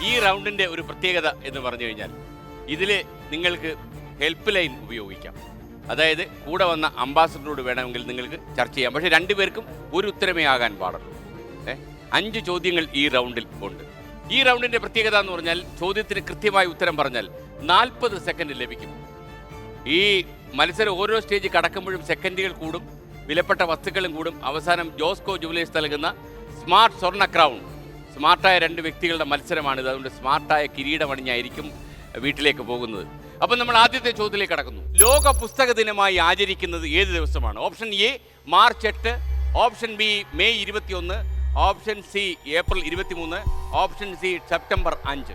ഈ റൗണ്ടിന്റെ ഒരു പ്രത്യേകത എന്ന് പറഞ്ഞു കഴിഞ്ഞാൽ ഇതിൽ നിങ്ങൾക്ക് ഹെൽപ്പ് ലൈൻ ഉപയോഗിക്കാം. അതായത് കൂടെ വന്ന അംബാസഡറോട് വേണമെങ്കിൽ നിങ്ങൾക്ക് ചർച്ച ചെയ്യാം. പക്ഷേ 2 പേർക്കും ഒരു ഉത്തരമേ ആകാൻ പാടുള്ളൂ. 5 ചോദ്യങ്ങൾ ഈ റൗണ്ടിൽ ഉണ്ട്. ഈ റൗണ്ടിന്റെ പ്രത്യേകത എന്ന് പറഞ്ഞാൽ ചോദ്യത്തിന് കൃത്യമായി ഉത്തരം പറഞ്ഞാൽ 40 സെക്കൻഡ് ലഭിക്കും. ഈ മത്സരം ഓരോ സ്റ്റേജ് കടക്കുമ്പോഴും സെക്കൻഡുകൾ കൂടും, വിലപ്പെട്ട വസ്തുക്കളും കൂടും. അവസാനം ജോസ്കോ ജുവലേഴ്സ് നൽകുന്ന സ്മാർട്ട് സ്വർണ്ണ ക്രൗൺ, സ്മാർട്ടായ 2 വ്യക്തികളുടെ മത്സരമാണിത്. അതുകൊണ്ട് സ്മാർട്ടായ കിരീടമണിഞ്ഞായിരിക്കും വീട്ടിലേക്ക് പോകുന്നത്. അപ്പം നമ്മൾ ആദ്യത്തെ ചോദ്യത്തിലേക്ക് കടക്കുന്നു. ലോക പുസ്തക ദിനമായി ആചരിക്കുന്നത് ഏത് ദിവസമാണ്? Option A March 8, option B May 21, option C April 23, option C September 5.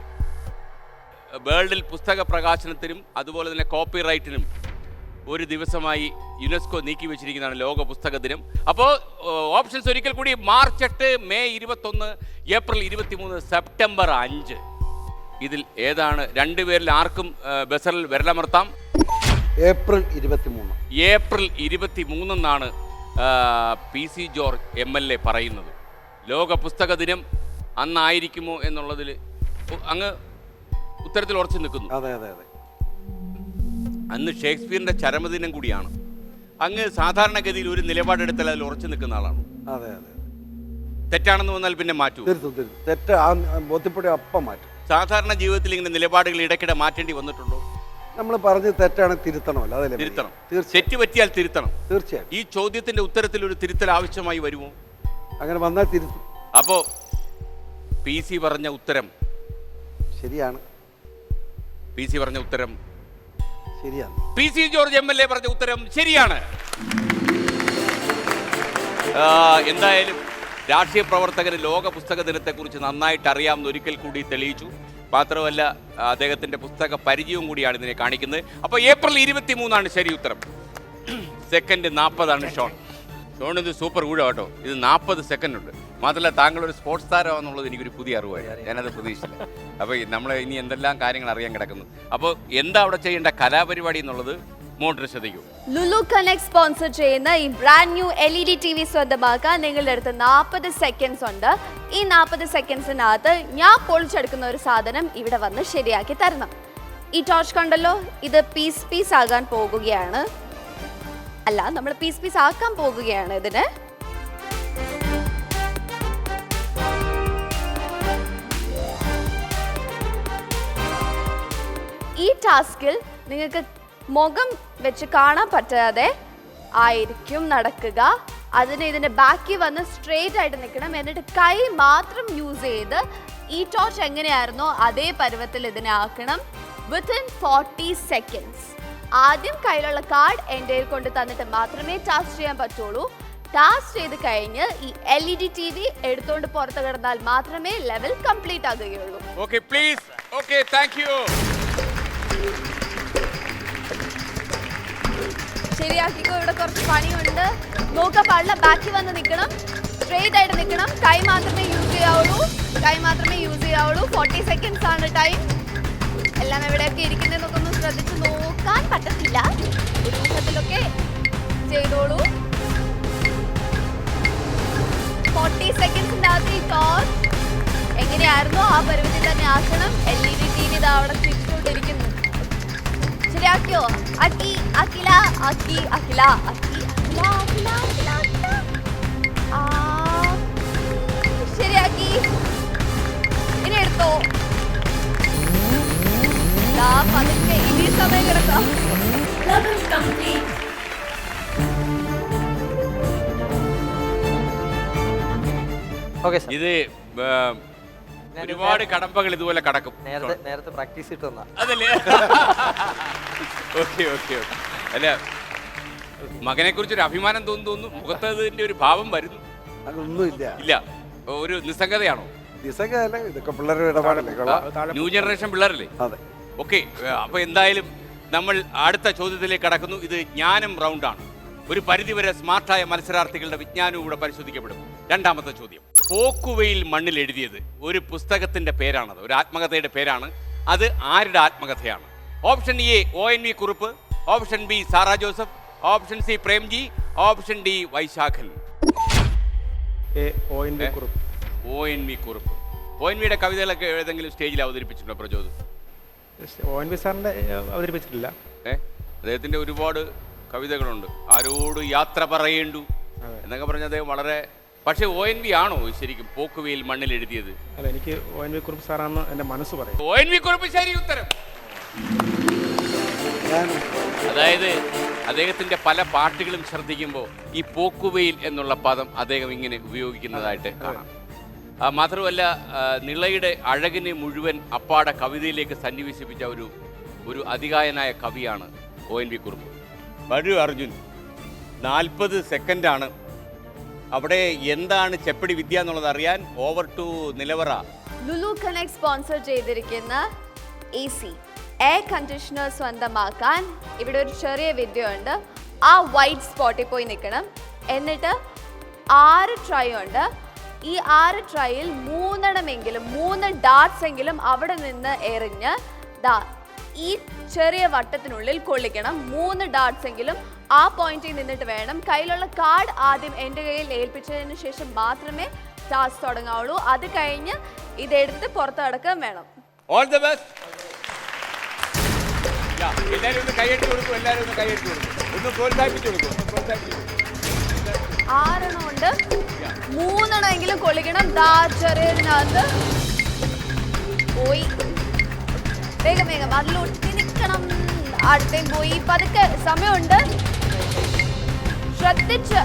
വേൾഡിൽ പുസ്തക പ്രകാശനത്തിനും അതുപോലെ തന്നെ കോപ്പിറൈറ്റിനും ഒരു ദിവസമായി യുനെസ്കോ നീക്കി വെച്ചിരിക്കുന്നതാണ് ലോക പുസ്തക ദിനം. അപ്പോൾ ഓപ്ഷൻസ് ഒരിക്കൽ കൂടി: മാർച്ച് 8, മെയ് 21, ഏപ്രിൽ 23, സെപ്റ്റംബർ 5. ഇതിൽ ഏതാണ്? 2 പേരിൽ ആർക്കും ബസറിൽ വിരലമർത്താം. ഏപ്രിൽ 23. ഏപ്രിൽ 23 എന്നാണ് PC ജോർജ് MLA പറയുന്നത്. ലോക പുസ്തക ദിനം അന്നായിരിക്കുമോ എന്നുള്ളതിൽ അങ്ങ് ഉത്തരത്തിൽ ഉറച്ചു നിൽക്കുന്നു. അതെ അതെ അതെ. അന്ന് ഷേക്സ്പിയറിന്റെ ചരമദിനം കൂടിയാണ്. അങ്ങ് സാധാരണഗതിയിൽ ഒരു നിലപാടെടുത്താൽ അതിൽ ഉറച്ചു നിൽക്കുന്ന ആളാണ്. അതെ അതെ. തെറ്റാണെന്ന് വന്നാൽ പിന്നെ മാറ്റൂ. തെറ്റ് ബോധ്യപ്പെടെ അപ്പം മാറ്റും. സാധാരണ ജീവിതത്തിൽ ഇങ്ങനെ നിലപാടുകൾ ഇടയ്ക്കിടെ മാറ്റേണ്ടി വന്നിട്ടുണ്ടോ? നമ്മൾ പറഞ്ഞ് തെറ്റാണ് തിരുത്തണമല്ലോ, അതല്ലേ? തിരുത്തണം. തീർച്ചയായും തെറ്റ് പറ്റിയാൽ തിരുത്തണം. തീർച്ചയായും ഈ ചോദ്യത്തിന്റെ ഉത്തരത്തിൽ ഒരു തിരുത്തൽ ആവശ്യമായി വരുമോ? അങ്ങനെ വന്നാൽ തിരുത്തും. അപ്പോ PC പറഞ്ഞ ഉത്തരം ശരിയാണ്. PC പറഞ്ഞ ഉത്തരം ശരിയാണ്. PC ജോർജ് MLA പറഞ്ഞ ഉത്തരം ശരിയാണ്. എന്തായാലും രാഷ്ട്രീയ പ്രവർത്തകന് ലോക പുസ്തക ദിനത്തെക്കുറിച്ച് നന്നായിട്ട് അറിയാമെന്ന് ഒരിക്കൽ കൂടി തെളിയിച്ചു. മാത്രമല്ല അദ്ദേഹത്തിന്റെ പുസ്തക പരിചയവും കൂടിയാണ് ഇതിനെ കാണിക്കുന്നത്. അപ്പോൾ ഏപ്രിൽ 23 ശരി ഉത്തരം. Second 40 Shaun. ഷോൺ ഇത് സൂപ്പർ കൂടെ കേട്ടോ. ഇത് 40 സെക്കൻഡ് ഉണ്ട്. മാത്രമല്ല താങ്കൾ ഒരു സ്പോർട്സ് താരമാണെന്നുള്ളത് എനിക്കൊരു പുതിയ അറിവായിരുന്നു. ഞാനത് പ്രതീക്ഷിച്ചില്ല. അപ്പോൾ നമ്മൾ ഇനി എന്തെല്ലാം കാര്യങ്ങൾ അറിയാൻ കിടക്കുന്നു. അപ്പോൾ എന്താ അവിടെ ചെയ്യേണ്ട കലാപരിപാടി എന്നുള്ളത് മോട്ടർ ശ്രദ്ധിക്കൂ. ലുലു കണക്ട് സ്പോൺസർ ചെയ്യുന്ന ഈ ബ്രാൻഡ് ന്യൂ LED TV സ്വന്തമാക്കാൻ നിങ്ങളുടെ അടുത്ത് 40 സെക്കൻഡ്സ് ഉണ്ട്. ഈ 40 സെക്കൻഡ്സിനകത്ത് ഞാൻ പൊളിച്ചെടുക്കുന്ന ഒരു സാധനം ഇവിടെ വന്ന് ശരിയാക്കി തരണം. ഈ ടോർച്ച് കണ്ടല്ലോ, ഇത് പീസ് ആകാൻ പോകുകയാണ്. അല്ല, നമ്മൾ പീസ് ആക്കാൻ പോകുകയാണ് ഇതിന്. ഈ ടാസ്കിൽ നിങ്ങൾക്ക് മുഖം വെച്ച് കാണാൻ പറ്റാതെ ആയിരിക്കും നടക്കുക. അതിന് ഇതിൻ്റെ ബാക്കി വന്ന് സ്ട്രെയിറ്റ് ആയിട്ട് നിൽക്കണം. എന്നിട്ട് കൈ മാത്രം യൂസ് ചെയ്ത് ഈ ടോർച്ച് എങ്ങനെയായിരുന്നോ അതേ പരുവത്തിൽ ഇതിനെ ആക്കണം. Within 40 seconds. ആദ്യം കയ്യിലുള്ള കാർഡ് എൻ്റെ കയ്യിൽ കൊണ്ട് തന്നിട്ട് മാത്രമേ ടാസ്ക് ചെയ്യാൻ പറ്റുള്ളൂ. ടാസ്ക് ചെയ്ത് കഴിഞ്ഞ് ഈ LED TV എടുത്തുകൊണ്ട് പുറത്ത് കിടന്നാൽ മാത്രമേ ലെവൽ കംപ്ലീറ്റ് ആകുകയുള്ളൂ. Okay please. Okay, thank you. ശരിയാക്കിക്കോ, ഇവിടെ കുറച്ച് പണിയുണ്ട്. നോക്കാൻ പാടില്ല, ബാക്കി വന്ന് നിൽക്കണം, സ്ട്രെയിറ്റ് ആയിട്ട് നിൽക്കണം. കൈ മാത്രമേ യൂസ് ചെയ്യാവുള്ളൂ. 40 സെക്കൻഡ്സ് ആണ് ടൈം. എല്ലാം എവിടെയൊക്കെ ഇരിക്കുന്നതെന്നൊക്കെ ഒന്ന് ശ്രദ്ധിച്ച് നോക്കാൻ പറ്റത്തില്ല. ഒരു ഊഹത്തിലൊക്കെ ചെയ്തോളൂ. 40 സെക്കൻഡ്സിൻ്റെ അകത്ത് ഈ ടോർച്ച് എങ്ങനെയായിരുന്നോ ആ പരുവത്തിൽ തന്നെ ആക്കണം. LED TV ഇത് അവിടെ തിരിച്ചുകൊണ്ടിരിക്കുന്നു. ശരിയാക്കിയോ? ശരിയാക്കി. ഇനി എടുത്തോ. പതുക്കെ ഇനി സമയം കിടക്കാം. Level complete. Okay sir. ഇത് ഒരുപാട് കടമ്പകൾ ഇതുപോലെ കടക്കും. നേരത്തെ പ്രാക്ടീസ് ഇട്ട് തന്നാ അതല്ലേ? Okay okay okay. അല്ല, മകനെ കുറിച്ചൊരു അഭിമാനം തോന്നുന്നു. മുഖത്തതിന്റെ ഒരു ഭാവം വരുന്നു. അതൊന്നുമില്ല. ഇല്ല, ഒരു നിസ്സംഗതയാണോ? നിസ്സംഗതല്ല, ഇതൊക്കെ പിള്ളേരുടെ ഇടപാടല്ലേ. ന്യൂ ജനറേഷൻ പിള്ളേരല്ലേ? അതെ. ഓക്കെ, അപ്പൊ എന്തായാലും നമ്മൾ അടുത്ത ചോദ്യത്തിലേക്ക് കടക്കുന്നു. ഇത് ജ്ഞാനം റൗണ്ടാണ്. ഒരു പരിധിവരെ സ്മാർട്ടായ മത്സരാർത്ഥികളുടെ വിജ്ഞാനവും കൂടെ പരിശോധിക്കപ്പെടും. രണ്ടാമത്തെ ചോദ്യം. പോക്കുവെയിൽ മണ്ണിൽ എഴുതിയത് ഒരു പുസ്തകത്തിന്റെ പേരാണത്, ഒരു ആത്മകഥയുടെ പേരാണ്. അത് ആരുടെ ആത്മകഥയാണ്? Option A ONV Kurup, option B Sara Joseph, option C Premji, option D Vaishakhan. ONV Kurup. ONV Kurup. ONVയുടെ കവിതകളൊക്കെ ഏതെങ്കിലും സ്റ്റേജിൽ അവതരിപ്പിച്ചിട്ടുണ്ടോ പ്രചോദനം? ONV സാറിന്റെ അവതരിപ്പിച്ചിട്ടില്ല. അദ്ദേഹത്തിന്റെ ഒരുപാട് കവിതകളുണ്ട്. ആരോട് യാത്ര പറയേണ്ടു എന്നൊക്കെ പറഞ്ഞ അദ്ദേഹം വളരെ. പക്ഷെ ONV ആണോ ശരിക്കും പോക്കുവെയിൽ മണ്ണിൽ എഴുതിയത്? അല്ല, എനിക്ക് ONV കുറുപ്പ് സാറാണെന്ന് എൻ്റെ മനസ്സ് പറയും. ONV കുറുപ്പ് ശരി ഉത്തരം. അതായത് അദ്ദേഹത്തിന്റെ പല പാട്ടുകളും ശ്രദ്ധിക്കുമ്പോൾ ഈ പോക്കുവെയിൽ എന്നുള്ള പദം അദ്ദേഹം ഇങ്ങനെ ഉപയോഗിക്കുന്നതായിട്ട് കാണാം. മാത്രമല്ല നിളയുടെ അഴകിനെ മുഴുവൻ അപ്പാടെ കവിതയിലേക്ക് സന്നിവേശിപ്പിച്ച ഒരു അതികായനായ കവിയാണ് ONV കുറുപ്പ്. വരൂ അർജുൻ, 40 സെക്കൻഡാണ്. അവിടെ എന്താണ് ചെപ്പടി വിദ്യ എന്നുള്ളത് അറിയാൻ ഓവർ ടു നിലവറ. ലുലു കണക്ട് സ്പോൺസർ ചെയ്തിരിക്കുന്ന AC എയർ കണ്ടീഷണർ സ്വന്തമാക്കാൻ ഇവിടെ ഒരു ചെറിയ വിദ്യ ഉണ്ട്. ആ വൈറ്റ് സ്പോട്ടിൽ പോയി നിൽക്കണം. എന്നിട്ട് 6 ട്രൈ ഉണ്ട്. ഈ 6 ട്രൈയിൽ 3 ഡാർട്സ് എങ്കിലും അവിടെ നിന്ന് എറിഞ്ഞ് ഈ ചെറിയ വട്ടത്തിനുള്ളിൽ കൊള്ളിക്കണം. 3 ഡാർട്സ് എങ്കിലും ആ പോയിന്റിൽ നിന്നിട്ട് വേണം. കയ്യിലുള്ള കാർഡ് ആദ്യം എൻ്റെ കയ്യിൽ ഏൽപ്പിച്ചതിന് ശേഷം മാത്രമേ ടാസ്ക് തുടങ്ങാവുള്ളൂ. അത് കഴിഞ്ഞ് ഇതെടുത്ത് പുറത്ത് കടക്കാൻ വേണം. All the best. എല്ലാവരും ഒന്ന് കൈയ്യടി കൊടുക്കും. എല്ലാവരും ഒന്ന് കൈയ്യടി കൊടുക്കും. ഒന്ന് പ്രോത്സാഹിപ്പിച്ചു കൊടുക്കും. 6 ഉണ്ട്. 3 എങ്കിലും കൊള്ളിക്കണം. ചെറിയതിനകത്ത് പോയി. വേഗം വേഗം അതിൽ ഒട്ടി നിൽക്കണം. അടുത്തേം പോയി. പതുക്കെ സമയമുണ്ട്. ശ്രദ്ധിച്ച്.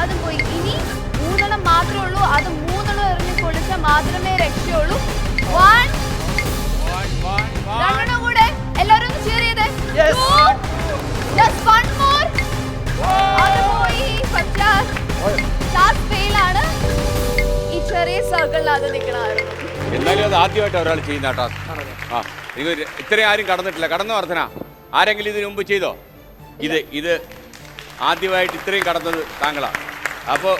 അതും പോയി. ഇനി 3 മാത്രമേ ഉള്ളൂ. അത് 3 എറിഞ്ഞ് കൊടുത്താൽ മാത്രമേ രക്ഷയുള്ളൂ. 1 2 കൂടെ എല്ലാവരും ഒന്ന് cheer ചെയ്തേ. 2 just 1 more. അത് പോയി. ഫെയിൽ ആണ്. ഈ ചെറിയ സർക്കിളിൽ അത് നിൽക്കണമായിരുന്നു. എന്നാലും അത് ആദ്യമായിട്ട് ഒരാൾ ചെയ്യുന്ന ടാസ്ക്. ആ ഇത് ഇത്രയും ആരും കടന്നിട്ടില്ല. കടന്നു വർധന ആരെങ്കിലും ഇതിനു മുമ്പ് ചെയ്തോ? ഇത് ആദ്യമായിട്ട് ഇത്രയും കടന്നത് താങ്കളാ. അപ്പോൾ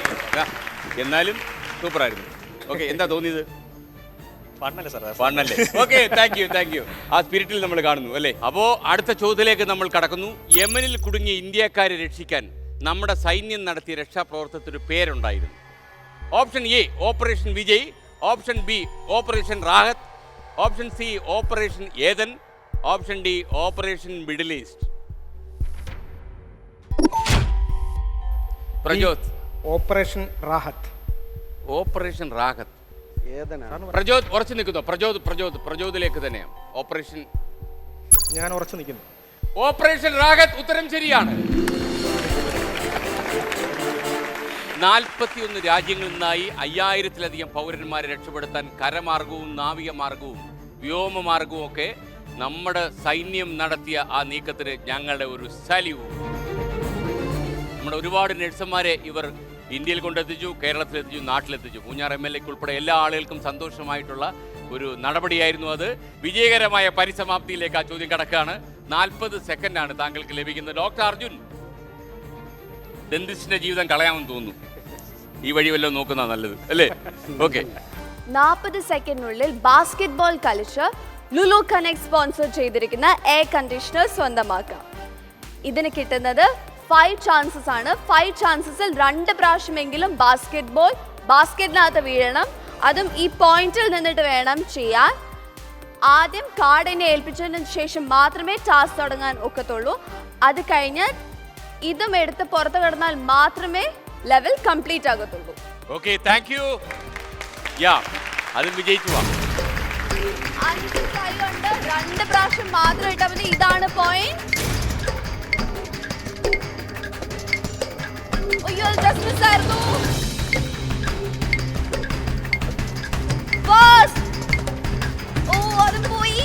എന്നാലും സൂപ്പറായിരുന്നു. ഓക്കെ, എന്താ തോന്നിയത്? ഫണ്ണല്ലേ സാർ? ഫണ്ണല്ലേ? Okay, thank you. ആ സ്പിരിറ്റിൽ നമ്മൾ കാണുന്നു അല്ലേ? അപ്പോൾ അടുത്ത ചോദ്യത്തിലേക്ക് നമ്മൾ കടക്കുന്നു. യമനിൽ കുടുങ്ങിയ ഇന്ത്യക്കാരെ രക്ഷിക്കാൻ നമ്മുടെ സൈന്യം നടത്തിയ രക്ഷാപ്രവർത്തനത്തിന് പേരുണ്ടായിരുന്നു. Option A operation Vijay, option B operation Rahat, option C operation ഏതൻ, option D operation middle east. Prajoth. Operation Rahat. Operation Rahat. ഏതനാണ്? പ്രജോത് ഉറച്ചു നിൽക്കുന്നോ? പ്രജോതിലേക്ക് തന്നെയാണ് ഓപ്പറേഷൻ. ഞാൻ ഉറച്ചു നിൽക്കുന്നു. ഓപ്പറേഷൻ റാഹത്ത് ഉത്തരം ശരിയാണ്. 41 രാജ്യങ്ങളിൽ നിന്നായി 5000-ലധികം പൗരന്മാരെ രക്ഷപ്പെടുത്താൻ കരമാർഗവും നാവിക മാർഗവും വ്യോമമാർഗവും ഒക്കെ നമ്മുടെ സൈന്യം നടത്തിയ ആ നീക്കത്തിന് ഞങ്ങളുടെ ഒരു സല്യൂട്ട്. നമ്മുടെ ഒരുപാട് നഴ്സുമാരെ ഇവർ ഇന്ത്യയിൽ കൊണ്ടെത്തിച്ചു, കേരളത്തിലെത്തിച്ചു, നാട്ടിലെത്തിച്ചു. പൂഞ്ഞാർ MLA ഉൾപ്പെടെ എല്ലാ ആളുകൾക്കും സന്തോഷമായിട്ടുള്ള ഒരു നടപടിയായിരുന്നു അത്. വിജയകരമായ പരിസമാപ്തിയിലേക്ക് ആ ചോദ്യം കടക്കുകയാണ്. 40 സെക്കൻഡാണ് താങ്കൾക്ക് ലഭിക്കുന്നത്. ഡോക്ടർ അർജുൻ, ഡെന്റിസ്റ്റിന്റെ ജീവിതം കളയാമെന്ന് തോന്നുന്നു. ഈ വഴി വല്ലതും നോക്കുന്ന നല്ലത് അല്ലേ? ഓക്കെ, 40 സെക്കൻഡിനുള്ളിൽ ബാസ്കറ്റ്ബോൾ കളിച്ച് ലുലു കണക്ട് സ്പോൺസർ ചെയ്തിരിക്കുന്ന എയർ കണ്ടീഷണർ സ്വന്തമാക്കാം. ഇതിന് കിട്ടുന്നത് 5 ചാൻസസ് ആണ്. 5 ചാൻസസിൽ 2 പ്രാവശ്യമെങ്കിലും ബാസ്കറ്റിനകത്ത് വീഴണം. അതും ഈ പോയിന്റിൽ നിന്നിട്ട് വേണം ചെയ്യാൻ. ആദ്യം കാർഡിനെ ഏൽപ്പിച്ചതിന് ശേഷം മാത്രമേ ടാസ്ക് തുടങ്ങാൻ ഒക്കത്തുള്ളൂ. അത് കഴിഞ്ഞ് ഇതും എടുത്ത് പുറത്ത് കിടന്നാൽ മാത്രമേ ലെവൽ കംപ്ലീറ്റ് ആകത്തുള്ളൂ. Okay, thank you. യാ, അത് വിജയിച്ചു. 5 കൈയുണ്ട്. 2 പ്രാവശ്യം മാത്രം ഇട്ടാൽ മതി. ഇതാണ് പോയിന്റ്. അയ്യോ, ജസ്റ്റ് മിസ് ആയിരുന്നു. ഫസ്റ്റ്. ഓ, അത് പോയി.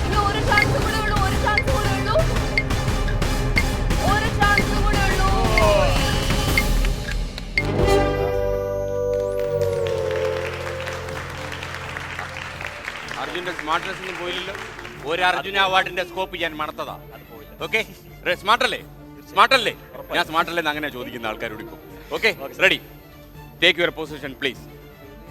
ഇനി ഒരു ചാൻസ് കൂടെ ഉള്ളൂ. ഒരു ചാൻസ് കൂടെ ഉള്ളൂ. അർജുന്റെ സ്മാർട്ട്നെസ് ഒന്നും പോയില്ലല്ലോ. ഒരു അർജുന അവാർഡിന്റെ സ്കോപ്പ് ഞാൻ മണത്തതാ. ഓക്കെ, സ്മാർട്ടല്ലേ? ഞാൻ സ്മാർട്ടല്ലെന്ന് അങ്ങനെ ചോദിക്കുന്ന ആൾക്കാരോട് ഇപ്പോൾ. Okay, ready? Take your position please.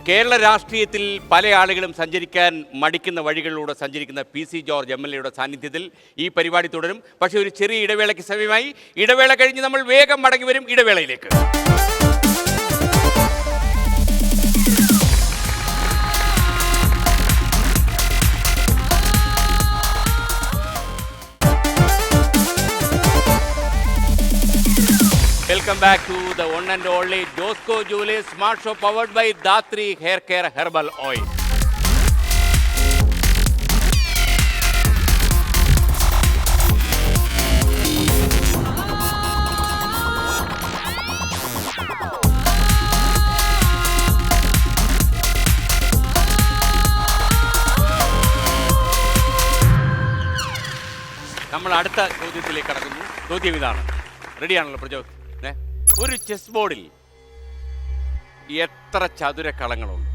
Kerala രാഷ്ട്രീയത്തിൽ പല ആളുകളും സഞ്ചരിക്കാൻ മടിക്കുന്ന വഴികളിലൂടെ സഞ്ചരിക്കുന്ന PC ജോർജ് MLA സാന്നിധ്യത്തിൽ ഈ പരിപാടി തുടരും. പക്ഷേ ഒരു ചെറിയ ഇടവേളയ്ക്ക് സമയമായി. ഇടവേള കഴിഞ്ഞ് നമ്മൾ വേഗം മടങ്ങി വരും ഇടവേളയിലേക്ക്. Welcome back to the one and only Josco Jewelers Smart Show powered by Datri Hair Care Herbal Oil. നമ്മൾ അടുത്ത ചോദ്യത്തിലേക്ക് കടക്കുന്നു. ചോദ്യം ഇതാണ്. റെഡിയാണല്ലോ പ്രജോത്? ഒരു ചെസ് ബോർഡിൽ എത്ര ചതുരക്കളങ്ങളുണ്ട്?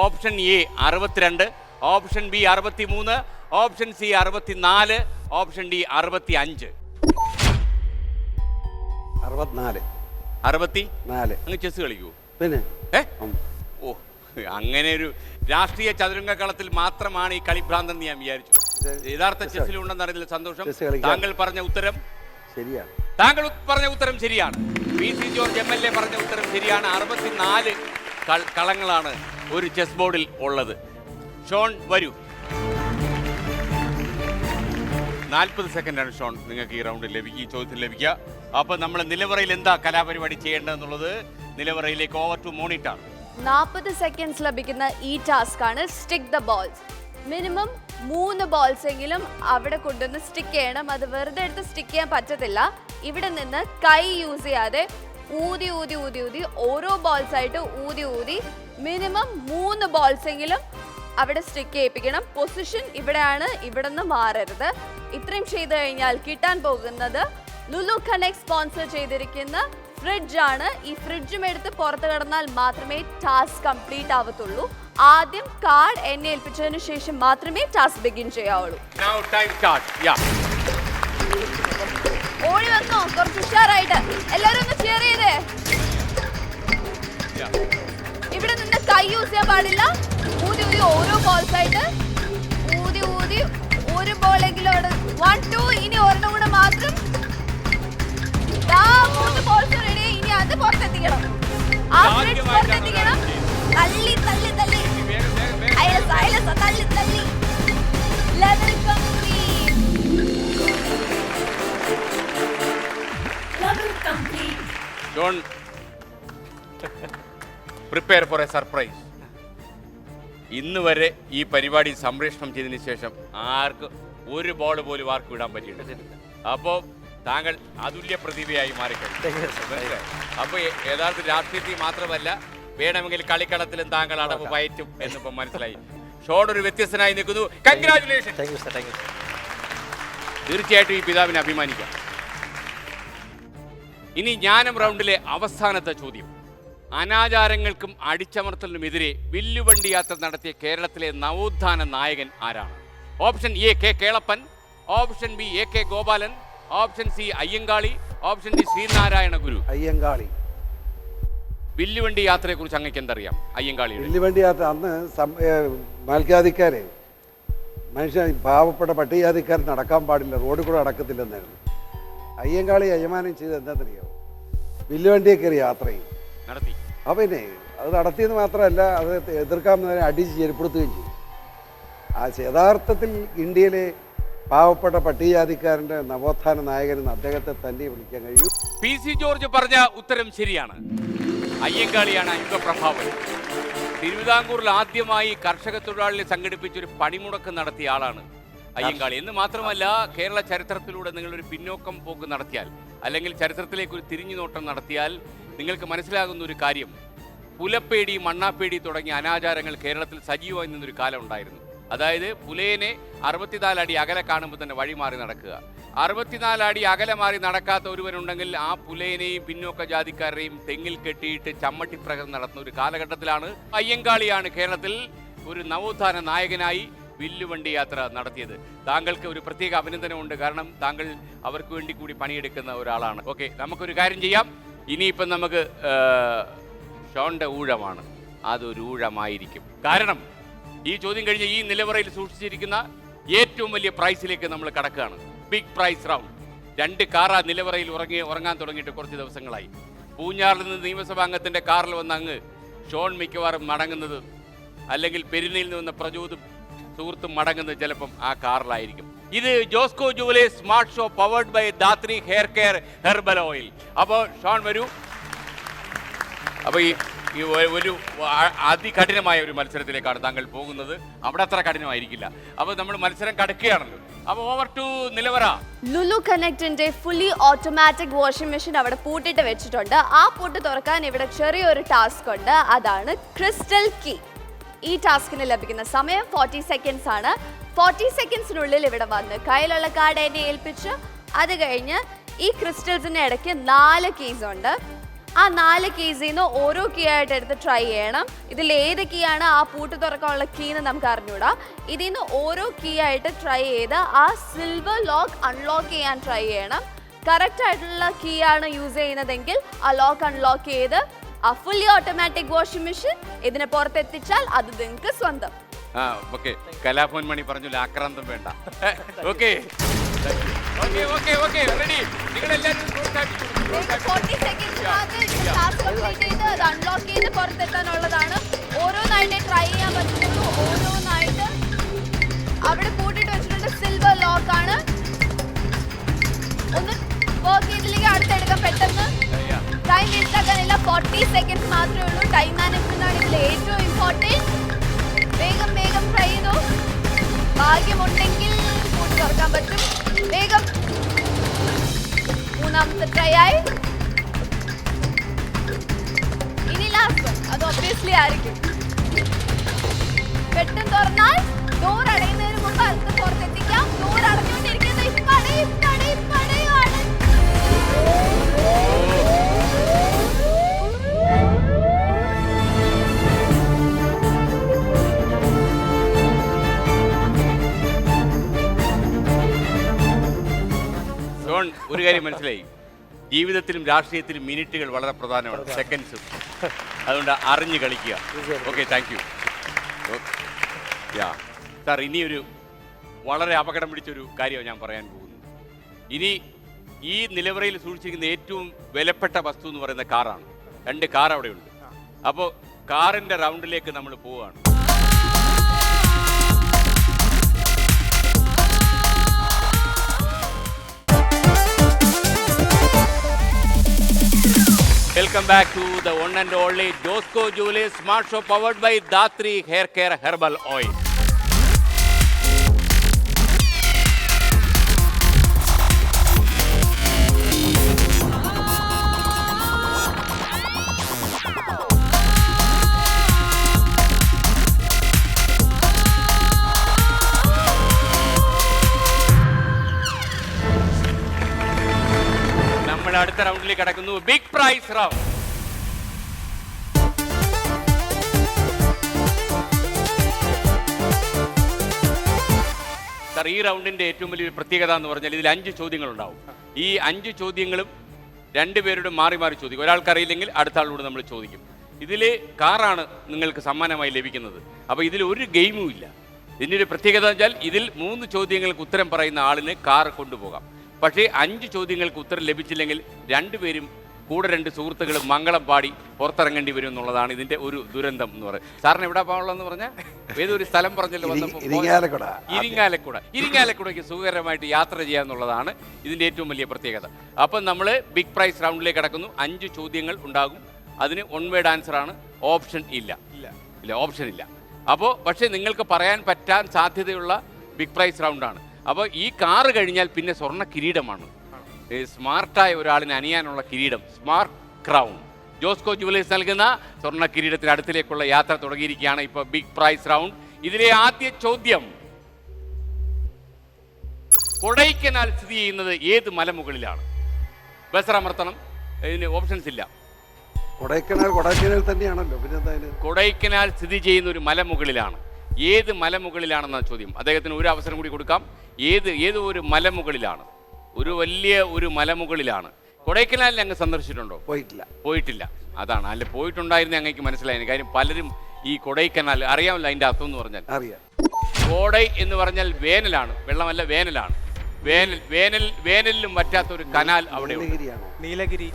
Option A 62, option B 63, option C 64, option D 65. 64. അങ്ങ് ചെസ് കളിക്കുമോ? പിന്നെ ഓ, അങ്ങനെ ഒരു രാഷ്ട്രീയ ചതുരംഗ കളത്തിൽ മാത്രമാണ് ഈ കളിഭ്രാന്തെന്ന് ഞാൻ വിചാരിച്ചു. യഥാർത്ഥ ചെസ്സിലുണ്ടെന്നറിയില്ല. സന്തോഷം. താങ്കൾ പറഞ്ഞ ഉത്തരം ശരിയാണ്. ശരിയാണ്. PC ജോർജ് MLA പറഞ്ഞ ഉത്തരം ശരിയാണ്. 64 കളങ്ങളാണ് ഒരു ചെസ് ബോർഡിൽ ഉള്ളത്. ഷോൺ വരൂ. 40 സെക്കൻഡാണ് ഷോൺ നിങ്ങൾക്ക് ഈ റൗണ്ടിൽ ഈ ചോദ്യത്തിൽ ലഭിക്കുക. അപ്പൊ നമ്മൾ നിലവറയിൽ എന്താ കലാപരിപാടി ചെയ്യേണ്ടതെന്നുള്ളത് നിലവറയിലേക്ക് ഓവർ ടു മോണിറ്റർ. 40 സെക്കൻഡ്സ് ലഭിക്കുന്ന ഈ ടാസ്ക് ആണ് stick the balls. Minimum 3 balls എങ്കിലും അവിടെ കൊണ്ടുവന്ന് സ്റ്റിക്ക് ചെയ്യണം. അത് വെറുതെ എടുത്ത് സ്റ്റിക്ക് ചെയ്യാൻ പറ്റത്തില്ല. ഇവിടെ നിന്ന് കൈ യൂസ് ചെയ്യാതെ ഊതി ഊതി ഊതി ഊതി ഓരോ ബോൾസ് ആയിട്ട് ഊതി ഊതി മിനിമം 3 ബോൾസ് എങ്കിലും അവിടെ സ്റ്റിക്ക് ചെയ്യിപ്പിക്കണം. പൊസിഷൻ ഇവിടെയാണ്, ഇവിടെ നിന്ന് മാറരുത്. ഇത്രയും ചെയ്തു കഴിഞ്ഞാൽ കിട്ടാൻ പോകുന്നത് ലുലു കണക്ട് സ്പോൺസർ ചെയ്തിരിക്കുന്ന ഫ്രിഡ്ജ് ആണ്. ഈ ഫ്രിഡ്ജും എടുത്ത് പുറത്ത് കടന്നാൽ മാത്രമേ ടാസ്ക് കംപ്ലീറ്റ് ആവത്തുള്ളൂ. ആദ്യം കാർഡ് എന്നെ ഏൽപ്പിച്ചതിന് ശേഷം മാത്രമേ ടാസ്ക് ബിഗിൻ ചെയ്യാവുള്ളൂ. Now time start. Yeah. ഓടി വന്നോ, കുറച്ച് ഉഷാറായിട്ട് എല്ലാവരും ഒന്ന് ചിയർ ചെയ്തേ. ഇവിടെ നിന്ന് കൈ യൂസ് ചെയ്യാൻ പാടില്ല. ഊതി ഊതി ഓരോ ബോൾസ് ആയിട്ട് ഊതി ഊതി ഒരു ബോളെങ്കിലും അവിടെ 1 2 ഇനി ഒരെണ്ണം കൂടെ മാത്രം. 3 ബോൾസ് റെഡി. ഇനി അത് പുറത്തെത്തിക്കണം. ആ ഫ്രിഡ്ജ് പുറത്തെത്തിക്കണം. തള്ളി തള്ളി തള്ളി അയലസ തള്ളി തള്ളി level complete. Level complete. Don't prepare for a surprise. ഇന്ന് വരെ ഈ പരിപാടി സംപ്രേഷണം ചെയ്തതിന് ശേഷം ആർക്ക് ഒരു ബോൾ പോലും ആർക്ക് വിടാൻ പറ്റിയിട്ടില്ല. അപ്പോൾ താങ്കൾ അതുല്യ പ്രതിഭയായി മാറിക്കഴിഞ്ഞു. അപ്പോൾ യഥാർത്ഥ രാഷ്ട്രീയത്തിൽ മാത്രമല്ല, വേണമെങ്കിൽ കളിക്കളത്തിലും താങ്കൾ അടവ് പയറ്റും എന്നിപ്പോൾ മനസ്സിലായി. ഷോൺ ഒരു വ്യത്യസ്തനായി നിൽക്കുന്നു. Congratulation. Thank you sir, thank you. തീർച്ചയായിട്ടും ഈ പിതാവിനെ അഭിമാനിക്കാം. ഇനി ജ്ഞാനം റൗണ്ടിലെ അവസാനത്തെ ചോദ്യം. അനാചാരങ്ങൾക്കും അടിച്ചമർത്തലിനുമെതിരെ വില്ലുവണ്ടി യാത്ര നടത്തിയ കേരളത്തിലെ നവോത്ഥാന നായകൻ ആരാണ്? Option A K Kelappan, option B A K Gopalan, option C Ayyankali, option D Sreenarayana Guru. Ayyankali. വില്ലുവണ്ടി യാത്രയെ കുറിച്ച് അങ്ങേക്ക് എന്തറിയാം? അയ്യങ്കാളി വില്ലുവണ്ടി യാത്ര അന്ന് മേൽജാതിക്കാരെ പാവപ്പെട്ട പട്ടികജാതിക്കാർ നടക്കാൻ പാടില്ല, റോഡിൽ കൂടെ നടക്കത്തില്ലെന്നായിരുന്നു. അയ്യങ്കാളി അയ്യമാനം ചെയ്ത് എന്താണെന്നറിയാമോ? വില്ലുവണ്ടിയെ കയറി യാത്ര ചെയ്യും നടത്തി. അപ്പം പിന്നെ അത് നടത്തിയെന്ന് മാത്രമല്ല, അത് എതിർക്കാമെന്നതിനെ അടിച്ച് ചെരുപ്പെടുത്തുകയും ചെയ്യും. ആ യഥാർത്ഥത്തിൽ ഇന്ത്യയിലെ പാവപ്പെട്ട പട്ടികജാതിക്കാരൻ്റെ നവോത്ഥാന നായകനെന്ന് അദ്ദേഹത്തെ തന്നെ വിളിക്കാൻ കഴിയും. പി സി ജോർജ് പറഞ്ഞ ഉത്തരം ശരിയാണ്. അയ്യങ്കാളിയാണ് യുഗപ്രഭാവൻ. തിരുവിതാംകൂറിൽ ആദ്യമായി കർഷക തൊഴിലാളികളെ സംഘടിപ്പിച്ചൊരു പണിമുടക്ക് നടത്തിയ ആളാണ് അയ്യങ്കാളി. എന്ന് മാത്രമല്ല, കേരള ചരിത്രത്തിലൂടെ നിങ്ങളൊരു പിന്നോക്കം പോക്ക് നടത്തിയാൽ, അല്ലെങ്കിൽ ചരിത്രത്തിലേക്ക് ഒരു തിരിഞ്ഞു നോട്ടം നടത്തിയാൽ നിങ്ങൾക്ക് മനസ്സിലാകുന്ന ഒരു കാര്യം, പുലപ്പേടി, മണ്ണാപ്പേടി തുടങ്ങിയ അനാചാരങ്ങൾ കേരളത്തിൽ സജീവമായി നിന്നൊരു കാലം ഉണ്ടായിരുന്നു. അതായത് പുലയനെ 64 അടി അകലെ കാണുമ്പോൾ തന്നെ വഴി മാറി നടക്കുക. 64 അടി അകലെ മാറി നടക്കാത്ത ഒരുവനുണ്ടെങ്കിൽ ആ പുലയനെയും പിന്നോക്ക ജാതിക്കാരെയും തെങ്ങിൽ കെട്ടിയിട്ട് ചമ്മട്ടിപ്രകടനം നടത്തുന്ന ഒരു കാലഘട്ടത്തിലാണ് അയ്യങ്കാളിയാണ് കേരളത്തിൽ ഒരു നവോത്ഥാന നായകനായി വില്ലുവണ്ടി യാത്ര നടത്തിയത്. താങ്കൾക്ക് ഒരു പ്രത്യേക അഭിനന്ദനമുണ്ട്. കാരണം താങ്കൾ അവർക്ക് വേണ്ടി കൂടി പണിയെടുക്കുന്ന ഒരാളാണ്. ഓക്കെ, നമുക്കൊരു കാര്യം ചെയ്യാം. ഇനിയിപ്പം നമുക്ക് ഷോണിൻ്റെ ഊഴമാണ്. അതൊരു ഊഴമായിരിക്കും. കാരണം ഈ ചോദ്യം കഴിഞ്ഞ് ഈ നിലവറയിൽ സൂക്ഷിച്ചിരിക്കുന്ന ഏറ്റവും വലിയ പ്രൈസിലേക്ക് നമ്മൾ കടക്കുകയാണ്. Big prize round. 2 കാറാ നിലവറയിൽ ഉറങ്ങാൻ തുടങ്ങിയിട്ട് കുറച്ച് ദിവസങ്ങളായി. പൂഞ്ഞാറിൽ നിന്ന് നിയമസഭാ അംഗത്തിൻ്റെ കാറിൽ വന്ന് അങ്ങ് ഷോൺ മിക്കവാറും മടങ്ങുന്നത്, അല്ലെങ്കിൽ പെരുന്നയിൽ നിന്ന് വന്ന പ്രചോദും സുഹൃത്തും മടങ്ങുന്നത് ചിലപ്പം ആ കാറിലായിരിക്കും. ഇത് Josco jewellers smart show powered by Dhathri hair care herbal oil. അപ്പോൾ ഷോൺ വരൂ. അപ്പോൾ ഈ ഒരു അതികഠിനമായ ഒരു മത്സരത്തിലേക്കാണ് താങ്കൾ പോകുന്നത്. അവിടെ അത്ര കഠിനമായിരിക്കില്ല. അപ്പോൾ നമ്മൾ മത്സരം കടക്കുകയാണല്ലോ. അപ്പോൾ ഓവർ ടു നിലവറ. ലുലു കണക്റ്റിന്റെ ഫുള്ളി ഓട്ടോമാറ്റിക് വാഷിംഗ് മെഷീൻ അവിടെ പൂട്ടിട്ട് വെച്ചിട്ടുണ്ട്. ആ പൂട്ട് തുറക്കാൻ ഇവിടെ ചെറിയൊരു ടാസ്ക് ഉണ്ട്. അതാണ് ക്രിസ്റ്റൽ കീ. ഈ ടാസ്കിന് ലഭിക്കുന്ന സമയം 40 സെക്കൻഡ്സ് ആണ്. 40 സെക്കൻഡ്സിനുള്ളിൽ ഇവിടെ വന്ന് കയ്യിലുള്ള കാർഡ് എന്നെ ഏൽപ്പിച്ച്, അത് കഴിഞ്ഞ് ഈ ക്രിസ്റ്റൽസിൻ്റെ ഇടയ്ക്ക് 4 കീസ് ഉണ്ട്. ആ 4 കീസിൽ നിന്ന് ഓരോ കീ ആയിട്ട് എടുത്ത് ട്രൈ ചെയ്യണം. ഇതിൽ ഏത് കീ ആണ് ആ പൂട്ട് തുറക്കാനുള്ള കീ എന്ന് നമുക്ക് അറിഞ്ഞൂടാ. ഇതിൽ നിന്ന് ഓരോ കീ ആയിട്ട് ട്രൈ ചെയ്ത് ആ സിൽവർ ലോക്ക് അൺലോക്ക് ചെയ്യാൻ ട്രൈ ചെയ്യണം. കറക്റ്റ് ആയിട്ടുള്ള കീ ആണ് യൂസ് ചെയ്യുന്നതെങ്കിൽ ആ ലോക്ക് അൺലോക്ക് ചെയ്ത് ആ ഫുള്ളി ഓട്ടോമാറ്റിക് വാഷിംഗ് മെഷീൻ ഇതിനെ പുറത്തെത്തിച്ചാൽ അത് നിങ്ങൾക്ക് സ്വന്തം. ഓക്കെ, കലാഭവൻ മണി പറഞ്ഞില്ല, ആക്രാന്തം വേണ്ട. Okay ready. നിങ്ങളെല്ലാവരും 40 സെക്കൻഡ്സിനകത്ത് അത് അൺലോക്ക് ചെയ്ത് പുറത്തെത്താനുള്ളതാണ്. ഓരോന്നായിട്ട് ട്രൈ ചെയ്യാൻ പറ്റുള്ളൂ. ഓരോന്നായിട്ട് അവിടെ കൂട്ടിട്ട് വെച്ചിട്ടുണ്ട്. സിൽവർ ലോക്ക് ആണ്. ഒന്ന് വർക്ക് ചെയ്തില്ലെങ്കിൽ അടുത്തെടുക്കാം. പുറത്താക്കാനില്ല. 40 സെക്കൻഡ്സ് മാത്രമേ ഉള്ളൂ. ടൈം മാനേജ്മെന്റ് ആണ് ഇതിൽ ഏറ്റവും ഇമ്പോർട്ടൻറ്റ്. വേഗം വേഗം ട്രൈ ചെയ്തോ. ഭാഗ്യമുണ്ടെങ്കിൽ കൂട്ടി തുറക്കാൻ പറ്റും. വേഗം. മൂന്നാമത്തെ ട്രൈ ആയി. ഇനി ലാസ്റ്റ് വൺ. അത് ഒബ്വിയസ്ലി ആയിരിക്കും. പെട്ടെന്ന് തുറന്നാൽ ഡോർ അടയുന്നതിന് മുമ്പ് അത് പുറത്തെത്തിക്കാം. ഡോർ അടഞ്ഞുകൊണ്ടിരിക്കുന്നത് ഇപ്പടയാണ്. ജോൺ, ഒരു കാര്യം മനസ്സിലായി, ജീവിതത്തിലും രാഷ്ട്രീയത്തിലും മിനിറ്റുകൾ വളരെ പ്രധാനമാണ്, സെക്കൻഡ്സും. അതുകൊണ്ട് അറിഞ്ഞു കളിക്കുക. Okay, thank you. Yeah sir, ഇനിയൊരു വളരെ അപകടം പിടിച്ചൊരു കാര്യമാണ് ഞാൻ പറയാൻ പോകുന്നത്. ഇനി ഈ നിലവറയിൽ സൂക്ഷിച്ചിരിക്കുന്ന ഏറ്റവും വിലപ്പെട്ട വസ്തു എന്ന് പറയുന്ന കാറാണ്. 2 കാർ അവിടെയുണ്ട്. അപ്പോൾ കാറിൻ്റെ റൗണ്ടിലേക്ക് നമ്മൾ പോവുകയാണ്. Welcome back to the one and only Josco Jewelers Smart Show, powered by Datri Hair Care Herbal Oil. നമ്മൾ അടുത്ത റൗണ്ടിലേക്ക് കടക്കുന്നു. Big prize round. സാർ, ഈ റൗണ്ടിന്റെ ഏറ്റവും വലിയൊരു പ്രത്യേകത എന്ന് പറഞ്ഞാൽ ഇതിൽ 5 ചോദ്യങ്ങളുണ്ടാവും. ഈ 5 ചോദ്യങ്ങളും 2 പേരുടെ മാറി മാറി ചോദിക്കും. ഒരാൾക്ക് അറിയില്ലെങ്കിൽ അടുത്ത ആളോട് നമ്മൾ ചോദിക്കും. ഇതിൽ കാറാണ് നിങ്ങൾക്ക് സമ്മാനമായി ലഭിക്കുന്നത്. അപ്പോൾ ഇതിൽ ഒരു ഗെയിമും ഇല്ല. ഇതിൻ്റെ ഒരു പ്രത്യേകത എന്ന് വെച്ചാൽ ഇതിൽ 3 ചോദ്യങ്ങൾക്ക് ഉത്തരം പറയുന്ന ആളിന് കാർ കൊണ്ടുപോകാം. പക്ഷേ 5 ചോദ്യങ്ങൾക്ക് ഉത്തരം ലഭിച്ചില്ലെങ്കിൽ 2 പേരും കൂടെ 2 സുഹൃത്തുക്കളും മംഗളം പാടി പുറത്തിറങ്ങേണ്ടി വരും എന്നുള്ളതാണ് ഇതിന്റെ ഒരു ദുരന്തം എന്ന് പറയുന്നത്. സാറിന് എവിടെ പോകാനുള്ളതെന്ന് പറഞ്ഞാൽ ഏതൊരു സ്ഥലം പറഞ്ഞല്ലോ വന്നപ്പോൾ ഇരിങ്ങാലക്കുടയ്ക്ക് സുഖകരമായിട്ട് യാത്ര ചെയ്യാന്നുള്ളതാണ് ഇതിന്റെ ഏറ്റവും വലിയ പ്രത്യേകത. അപ്പം നമ്മൾ ബിഗ് പ്രൈസ് റൗണ്ടിലേക്ക് കടക്കുന്നു. 5 ചോദ്യങ്ങൾ ഉണ്ടാകും. അതിന് 1 വേർഡ് ആൻസർ ആണ്. ഓപ്ഷൻ ഇല്ല. ഓപ്ഷൻ ഇല്ല. അപ്പോൾ പക്ഷേ നിങ്ങൾക്ക് പറയാൻ പറ്റാൻ സാധ്യതയുള്ള ബിഗ് പ്രൈസ് റൗണ്ടാണ്. അപ്പോൾ ഈ കാറ് കഴിഞ്ഞാൽ പിന്നെ സ്വർണ്ണ കിരീടമാണ്. സ്മാർട്ടായ ഒരാളിന് അണിയാനുള്ള കിരീടം, സ്മാർട്ട് ക്രൗൺ. ജോസ്കോ ജുവലേഴ്സ് നൽകുന്ന സ്വർണ്ണ കിരീടത്തിന് അടുത്തിലേക്കുള്ള യാത്ര തുടങ്ങിയിരിക്കുകയാണ്. ഇപ്പോൾ ബിഗ് പ്രൈസ് റൗണ്ട്. ഇതിലെ ആദ്യ ചോദ്യം, കൊടൈക്കനാൽ സ്ഥിതി ചെയ്യുന്നത് ഏത് മലമുകളിലാണ്? ബസർ അമർത്തണം. ഇതിന് ഓപ്ഷൻസ് ഇല്ല. കൊടൈക്കനാൽ തന്നെയാണല്ലോ. പിന്നെ കൊടൈക്കനാൽ സ്ഥിതി ചെയ്യുന്ന ഒരു മലമുകളിലാണ്. ഏത് മലമുകളിലാണെന്നാണ് ചോദ്യം. അദ്ദേഹത്തിന് ഒരു അവസരം കൂടി കൊടുക്കാം. ഏത് ഒരു മലമുകളിലാണ്? ഒരു വലിയ ഒരു മലമുകളിലാണ്. കൊടൈക്കനാലിൽ അങ്ങ് സന്ദർശിച്ചിട്ടുണ്ടോ? പോയിട്ടില്ല. അതാണ്. അല്ല, പോയിട്ടുണ്ടായിരുന്നെ അങ്ങേക്ക് മനസ്സിലായിരുന്നു. കാര്യം പലരും ഈ കൊടൈക്കനാൽ അറിയാമല്ലോ അതിൻ്റെ അർത്ഥം എന്ന് പറഞ്ഞാൽ. കോടൈ എന്ന് പറഞ്ഞാൽ വേനലാണ്, വെള്ളമല്ല വേനലാണ്. വേനലിലും പറ്റാത്ത ഒരു കനാൽ അവിടെ നീലഗിരി.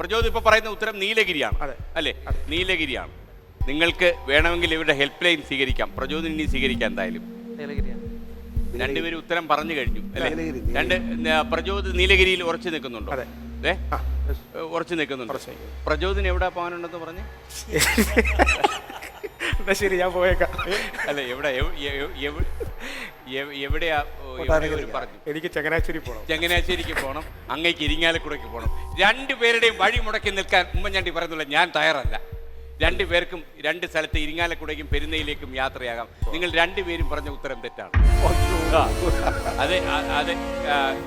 പ്രചോദ് ഇപ്പൊ പറയുന്ന ഉത്തരം നീലഗിരിയാണ് അല്ലേ? നീലഗിരിയാണ്. നിങ്ങൾക്ക് വേണമെങ്കിൽ ഇവരുടെ ഹെൽപ്പ് ലൈൻ സ്വീകരിക്കാം. പ്രചോദനം ഇനി സ്വീകരിക്കാം. എന്തായാലും രണ്ടുപേരും ഉത്തരം പറഞ്ഞു കഴിഞ്ഞു അല്ലേ? പ്രചോദ് നീലഗിരിയിൽ ഉറച്ചു നിൽക്കുന്നുണ്ടോ? ഉറച്ചു നിൽക്കുന്നുണ്ട്. പ്രചോദനം എവിടെ പോകാനുണ്ടെന്ന് പറഞ്ഞ്? ശരി, ഞാൻ പോയേക്കാം. അല്ല, എവിടെയാ പറഞ്ഞു? എനിക്ക് ചങ്ങനാശ്ശേരി പോകണം. ചങ്ങനാശ്ശേരിക്ക് പോകണം. അങ്ങേക്ക് ഇരിങ്ങാലക്കുടയ്ക്ക് പോകണം. 2 പേരുടെയും വഴി മുടക്കി നിൽക്കാൻ ഉമ്മൻചാണ്ടി പറയുന്നില്ല, ഞാൻ തയ്യാറല്ല. 2 പേർക്കും 2 സ്ഥലത്ത് ഇരിങ്ങാലക്കുടയ്ക്കും പെരുന്നയിലേക്കും യാത്രയാകാം. നിങ്ങൾ 2 പേരും പറഞ്ഞ ഉത്തരം തെറ്റാണ്. അതെ,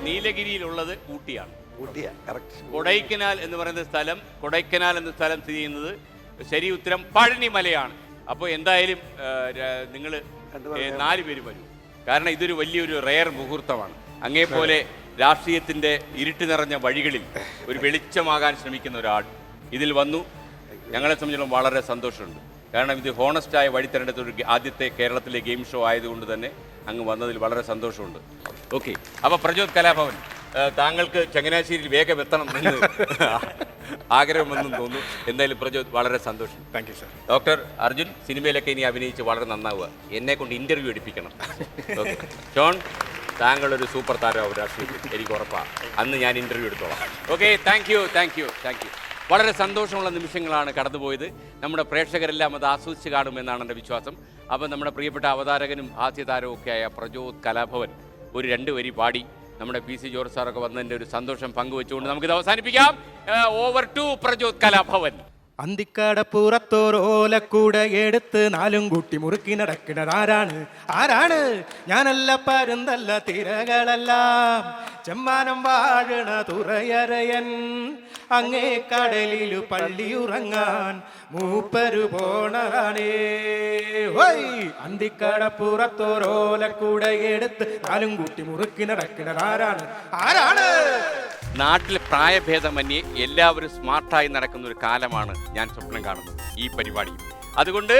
നീലഗിരിയിലുള്ളത് ഊട്ടിയാണ്. കൊടൈക്കനാൽ എന്ന് പറയുന്ന സ്ഥലം സ്ഥിതി ചെയ്യുന്നത് ശരി ഉത്തരം പഴനിമലയാണ്. അപ്പോൾ എന്തായാലും നിങ്ങൾ 4 പേര് വരും. കാരണം ഇതൊരു വലിയൊരു റെയർ മുഹൂർത്തമാണ്. അങ്ങേപോലെ രാഷ്ട്രീയത്തിൻ്റെ ഇരുട്ട് നിറഞ്ഞ വഴികളിൽ ഒരു വെളിച്ചമാകാൻ ശ്രമിക്കുന്ന ഒരാൾ ഇതിൽ വന്നു. ഞങ്ങളെ സംബന്ധിച്ചിടത്തോളം വളരെ സന്തോഷമുണ്ട്. കാരണം ഇത് ഹോണസ്റ്റായ വഴി തിരഞ്ഞെടുത്തൊരു ആദ്യത്തെ കേരളത്തിലെ ഗെയിം ഷോ ആയതുകൊണ്ട് തന്നെ അങ്ങ് വന്നതിൽ വളരെ സന്തോഷമുണ്ട്. ഓക്കെ, അപ്പോൾ പ്രചോദ് കലാഭവൻ, താങ്കൾക്ക് ചങ്ങനാശ്ശേരിയിൽ വേഗം എത്തണം എന്ന് ആഗ്രഹമെന്നും തോന്നുന്നു. എന്തായാലും പ്രചോദ്, വളരെ സന്തോഷം. Thank you sir. Doctor Arjun, സിനിമയിലൊക്കെ ഇനി അഭിനയിച്ച് വളരെ നന്നാവുക. എന്നെ കൊണ്ട് ഇൻ്റർവ്യൂ എടുപ്പിക്കണം. ഓക്കെ ജോൺ, താങ്കളൊരു സൂപ്പർ താരമാവും രാഷ്ട്രീയത്തിൽ, എനിക്ക് ഉറപ്പാണ്. അന്ന് ഞാൻ ഇൻ്റർവ്യൂ എടുത്തോളാം. Okay, thank U. വളരെ സന്തോഷമുള്ള നിമിഷങ്ങളാണ് കടന്നുപോയത്. നമ്മുടെ പ്രേക്ഷകരെല്ലാം അത് ആസ്വദിച്ച് കാണുമെന്നാണ് എൻ്റെ വിശ്വാസം. അപ്പം നമ്മുടെ പ്രിയപ്പെട്ട അവതാരകനും ഹാസ്യ താരവും ഒക്കെയായ പ്രജോത് കലാഭവൻ ഒരു 2 വരി പാടി നമ്മുടെ PC ജോർജ് സാറൊക്കെ വന്നതിൻ്റെ ഒരു സന്തോഷം പങ്കുവെച്ചുകൊണ്ട് നമുക്കിത് അവസാനിപ്പിക്കാം. Over to Prajod Kalabhavan. അന്തിക്കടപ്പുറത്തോരോലക്കൂട എടുത്ത് 4 കൂട്ടി മുറുക്കി നടക്കുന്നത് ആരാണ്? ഞാനല്ല, പരുന്തല്ല, തിരകളെല്ലാം ചെമ്മാനം വാഴണ തുറയറയൻ. അങ്ങേ കടലിലു പള്ളിയുറങ്ങാൻ മൂപ്പരു പോണതാണേ. അന്തിക്കടപ്പുറത്തോരോലക്കൂട എടുത്ത് 4 കൂട്ടി മുറുക്കി നടക്കുന്നത് ആരാണ്? നാട്ടിൽ പ്രായഭേദമന്യേ എല്ലാവരും സ്മാർട്ടായി നടക്കുന്ന ഒരു കാലമാണ് ഞാൻ സ്വപ്നം കാണുന്നത് ഈ പരിപാടി. അതുകൊണ്ട്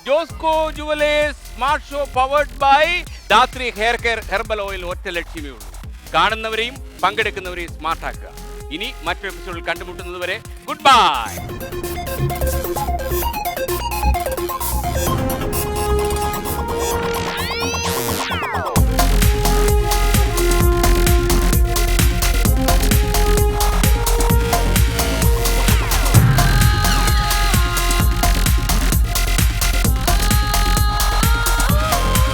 Josco jewellers smart show powered by Dhathri hair care herbal oil ഒറ്റ ലക്ഷ്യമേ ഉള്ളൂ. കാണുന്നവരെയും പങ്കെടുക്കുന്നവരെയും സ്മാർട്ടാക്കുക. ഇനി മറ്റൊരു എപ്പിസോഡിൽ കണ്ടുമുട്ടുന്നത് വരെ ഗുഡ് ബൈ.